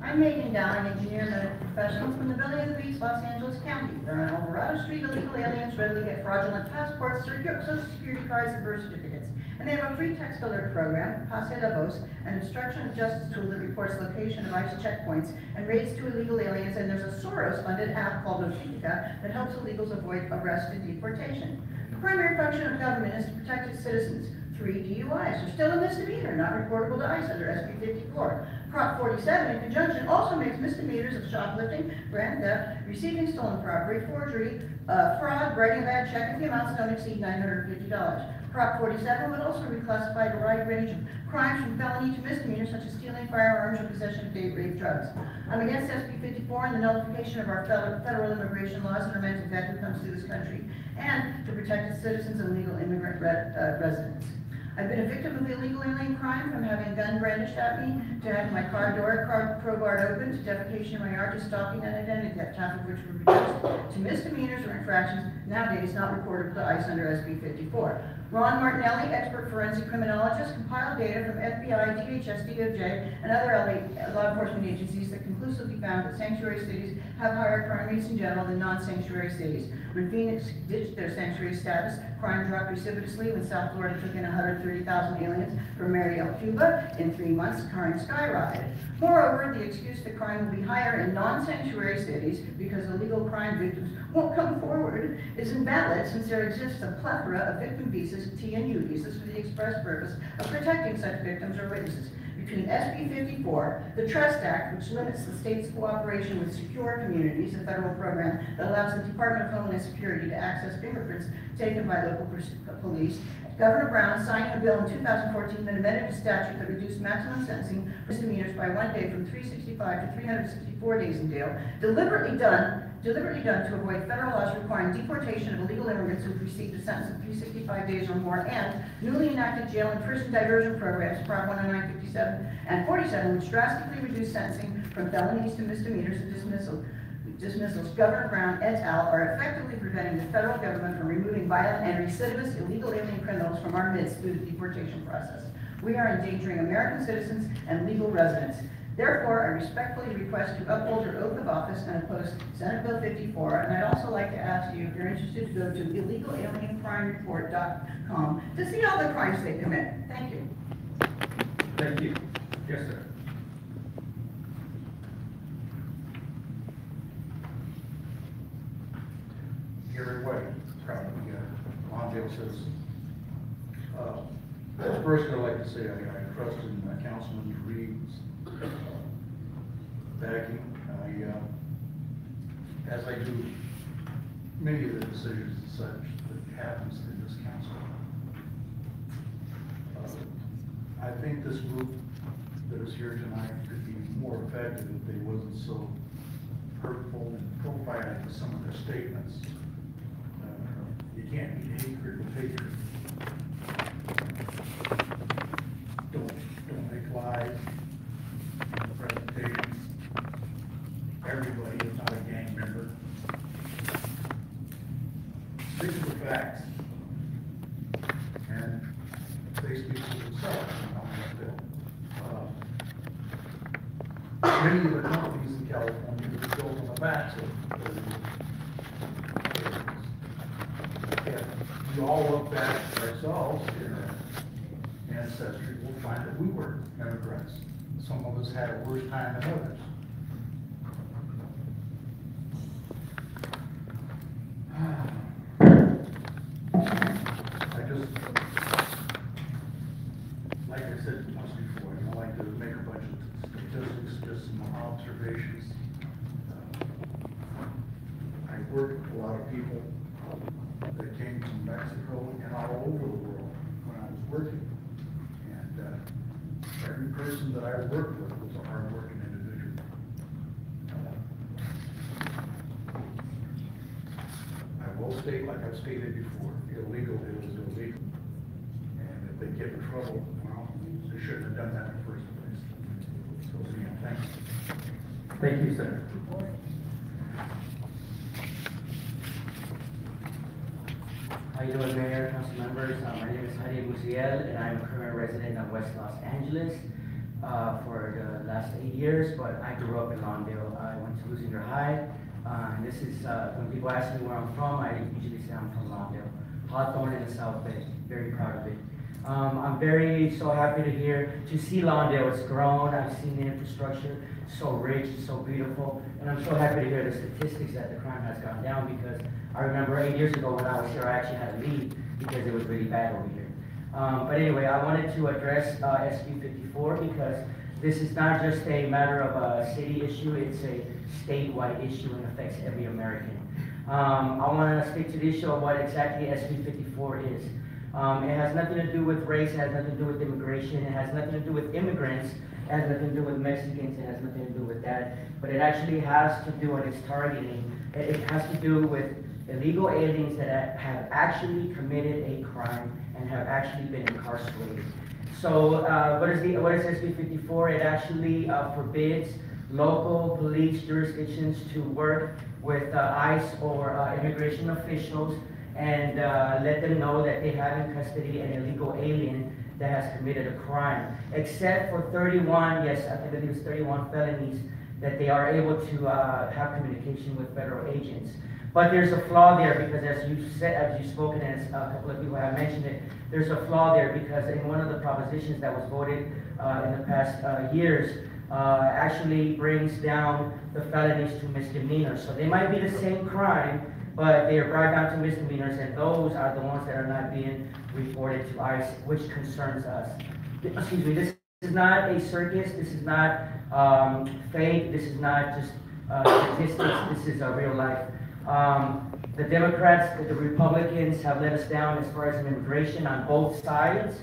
I'm Megan Dowling, engineer and medical professional from the Valley of the Beach, Los Angeles County. There on Alvarado Street, illegal aliens readily get fraudulent passports, Social Security cards, and birth certificates. And they have a free text alert program, Pase la Voz, an obstruction of justice tool that reports location of ICE checkpoints and raids to illegal aliens. And there's a Soros-funded app called Notifica that helps illegals avoid arrest and deportation. The primary function of government is to protect its citizens. 3 DUIs are still a misdemeanor, not reportable to ICE under SB 54. Prop 47 in conjunction also makes misdemeanors of shoplifting, grand theft, receiving stolen property, forgery, fraud, writing a bad check if the amounts don't exceed $950. Prop 47 would also reclassify a wide range of crimes from felony to misdemeanor, such as stealing firearms or possession of date rape drugs. I'm against SB 54 and the nullification of our federal immigration laws that are meant to vet who comes to this country and to protect its citizens and legal immigrant residents. I've been a victim of illegal alien crime, from having a gun brandished at me, to having my car door crowbarred open, to defecation in my yard, to stalking and identity theft, half of which were reduced to misdemeanors or infractions nowadays not reported to ICE under SB 54. Ron Martinelli, expert forensic criminologist, compiled data from FBI, DHS, DOJ, and other law enforcement agencies that conclusively found that sanctuary cities have higher crime rates in general than non-sanctuary cities. When Phoenix ditched their sanctuary status, crime dropped precipitously. When South Florida took in 130,000 aliens from Mariel, Cuba, in 3 months, crime skyrocketed. Moreover, the excuse that crime will be higher in non-sanctuary cities because illegal crime victims won't come forward is invalid, since there exists a plethora of victim visas, T&U visas, for the express purpose of protecting such victims or witnesses. Between SB 54, the Trust Act, which limits the state's cooperation with secure communities, a federal program that allows the Department of Homeland Security to access fingerprints taken by local police, Governor Brown signing a bill in 2014 that amended a statute that reduced maximum sentencing misdemeanors by 1 day from 365 to 364 days in jail, deliberately done to avoid federal laws requiring deportation of illegal immigrants who've received a sentence of 365 days or more, and newly enacted jail and prison diversion programs, Prop 109, 57, and 47, which drastically reduce sentencing from felonies to misdemeanors and dismissals. Governor Brown et al. Are effectively preventing the federal government from removing violent and recidivist illegal alien criminals from our midst through the deportation process. We are endangering American citizens and legal residents. Therefore, I respectfully request to uphold your oath of office and oppose Senate Bill 54, and I'd also like to ask you, if you're interested, to go to illegalialiencrimereport.com to see all the crimes they commit. Thank you. Thank you. Yes, sir. Gary White, proudly Lawndale citizen. First, I'd like to say I trust in Councilman Reed's backing. As I do many of the decisions and such that happens in this council. I think this group that is here tonight could be more effective if they wasn't so hurtful and profiling with some of their statements. You can't beat hatred with hatred. Don't make lies in the presentations. Everybody is not a gang member. Stick to the facts. And they speak for themselves. many of the companies in California are built on the backs of if we all look back at ourselves in our ancestry, we'll find that we were immigrants. Some of us had a worse time than others. I just, like I said once before, I like to make a bunch of statistics, just some observations. I worked with a lot of people that came from Mexico and all over the world when I was working. And every person that I worked with was a hard-working individual. I will state, like I've stated before, illegal is illegal. And if they get in trouble, well, they shouldn't have done that in the first place. So, yeah, thanks. Thank you, sir. How you doing, Mayor, council members? My name is Javier Musiel, and I'm a current resident of West Los Angeles for the last 8 years, but I grew up in Lawndale. I went to Lucinger High, and this is, when people ask me where I'm from, I usually say I'm from Lawndale. Hawthorne in the South Bay, very proud of it. I'm very so happy to see Lawndale. It's grown. I've seen the infrastructure, so rich, so beautiful, and I'm so happy to hear the statistics that the crime has gone down, because I remember 8 years ago when I was here, I actually had to leave because it was really bad over here. But anyway, I wanted to address SB 54 because this is not just a matter of a city issue, it's a statewide issue and affects every American. I want to speak to the issue of what exactly SB 54 is. It has nothing to do with race, it has nothing to do with immigration, it has nothing to do with immigrants, it has nothing to do with Mexicans, it has nothing to do with that, but it actually has to do what it's targeting. It has to do with illegal aliens that have actually committed a crime and have actually been incarcerated. So what is SB 54? It actually forbids local police jurisdictions to work with ICE or immigration officials and let them know that they have in custody an illegal alien that has committed a crime, except for 31, yes, I believe it's 31 felonies that they are able to have communication with federal agents. But there's a flaw there because, as you've spoken, and a couple of people have mentioned it, there's a flaw there because in one of the propositions that was voted in the past years, actually brings down the felonies to misdemeanors. So they might be the same crime, but they are brought down to misdemeanors, and those are the ones that are not being reported to ICE, which concerns us. Excuse me, this is not a circus, this is not fake, this is not just statistics, this is a real life. The Democrats, the Republicans have let us down as far as immigration on both sides.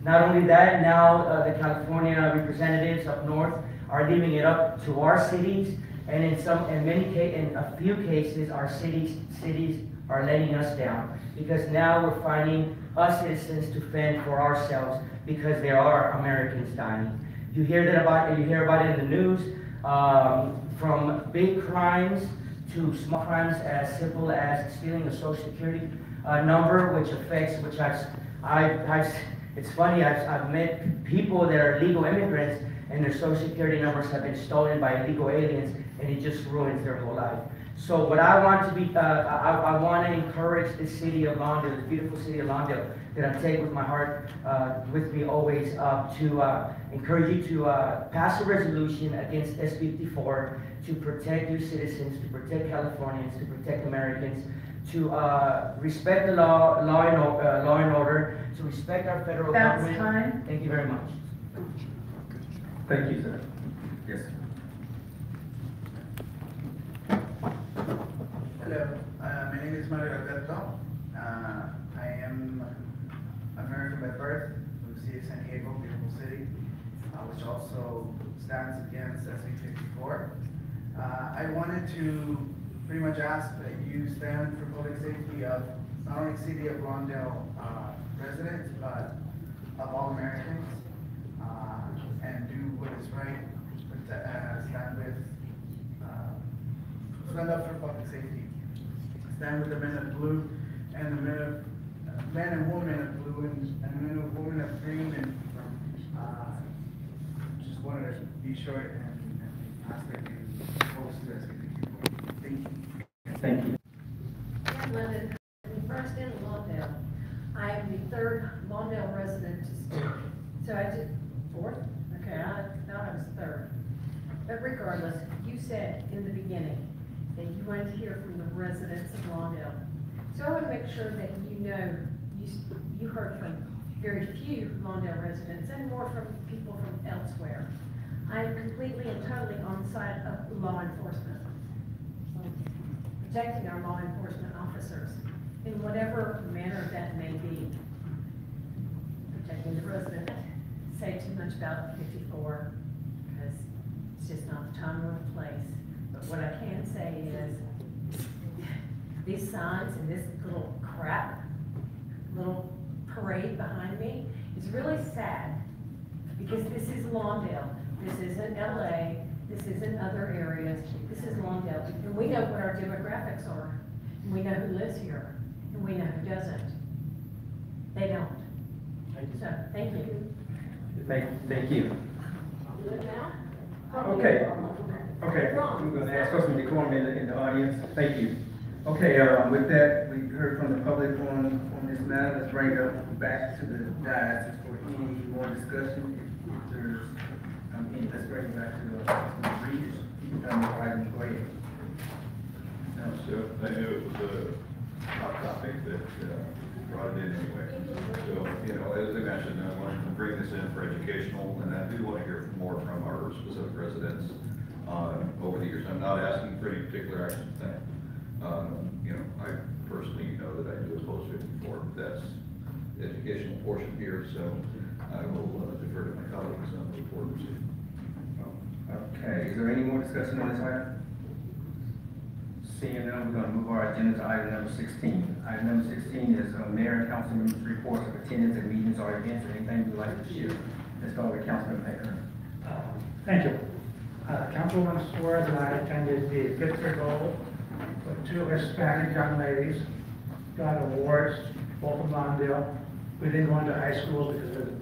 Not only that, now the California representatives up north are leaving it up to our cities, and in a few cases, our cities are letting us down because now we're finding us citizens to fend for ourselves because there are Americans dying. You hear about it in the news, from big crimes to small crimes as simple as stealing a Social Security number, it's funny, I've met people that are legal immigrants and their Social Security numbers have been stolen by illegal aliens, and it just ruins their whole life. So what I want to be, I want to encourage the city of Lawndale, the beautiful city of Lawndale, that I take with my heart with me always, to encourage you to pass a resolution against SB 54 to protect your citizens, to protect Californians, to protect Americans, to respect the law and order, to respect our federal government. That's time. Thank you very much. Thank you, sir. Yes. Hello, my name is Mario Alberto. I am American by birth from the city of San Diego, beautiful city, which also stands against SB 54. I wanted to pretty much ask that you stand for public safety of not only the city of Lawndale residents, but of all Americans, and do what is right, stand up for public safety. Stand with the men of blue and the men and women of blue and the men and women of green, and just wanted to be short and Thank you. I'm London, I'm first in Lawndale. I am the third Lawndale resident to speak. So I did, fourth? Okay, I thought I was third. But regardless, you said in the beginning that you wanted to hear from the residents of Lawndale. So I want to make sure that you know, you heard from very few Lawndale residents and more from people from elsewhere. I am completely and totally on the side of law enforcement, protecting our law enforcement officers in whatever manner that may be. Protecting the resident. Say too much about 54 because it's just not the time or the place. But what I can say is these signs and this little crap, little parade behind me is really sad because this is Lawndale. This isn't LA. This isn't other areas. This is Lawndale. And we know what our demographics are. And we know who lives here. And we know who doesn't. They don't. So, thank you. Thank you. Good now? Okay. I'm going to ask for some decorum in the audience. Thank you. Okay, with that, we heard from the public on this matter. Let's bring it back to the dais for any more discussion. If there's any, let's bring it back to the readers. Item, go ahead. So I knew it was a hot topic that brought it in anyway. So, as I mentioned, I wanted to bring this in for educational, and I do want to hear more from our specific residents over the years. I'm not asking for any particular action tonight. I personally know that I do oppose 54, but that's the educational portion here, so I will defer to my colleagues on the report. Okay, is there any more discussion on this item? Seeing none, we're going to move our agenda to item number 16. Item number 16 is mayor and council members' reports of attendance at meetings or events, or anything you'd like to share. Let's start with Councilman Baker. Thank you. Councilwoman Suarez and I attended the Pittsburgh Bowl with two Hispanic young ladies, got awards, both from Lawndale. We didn't go into high school because of the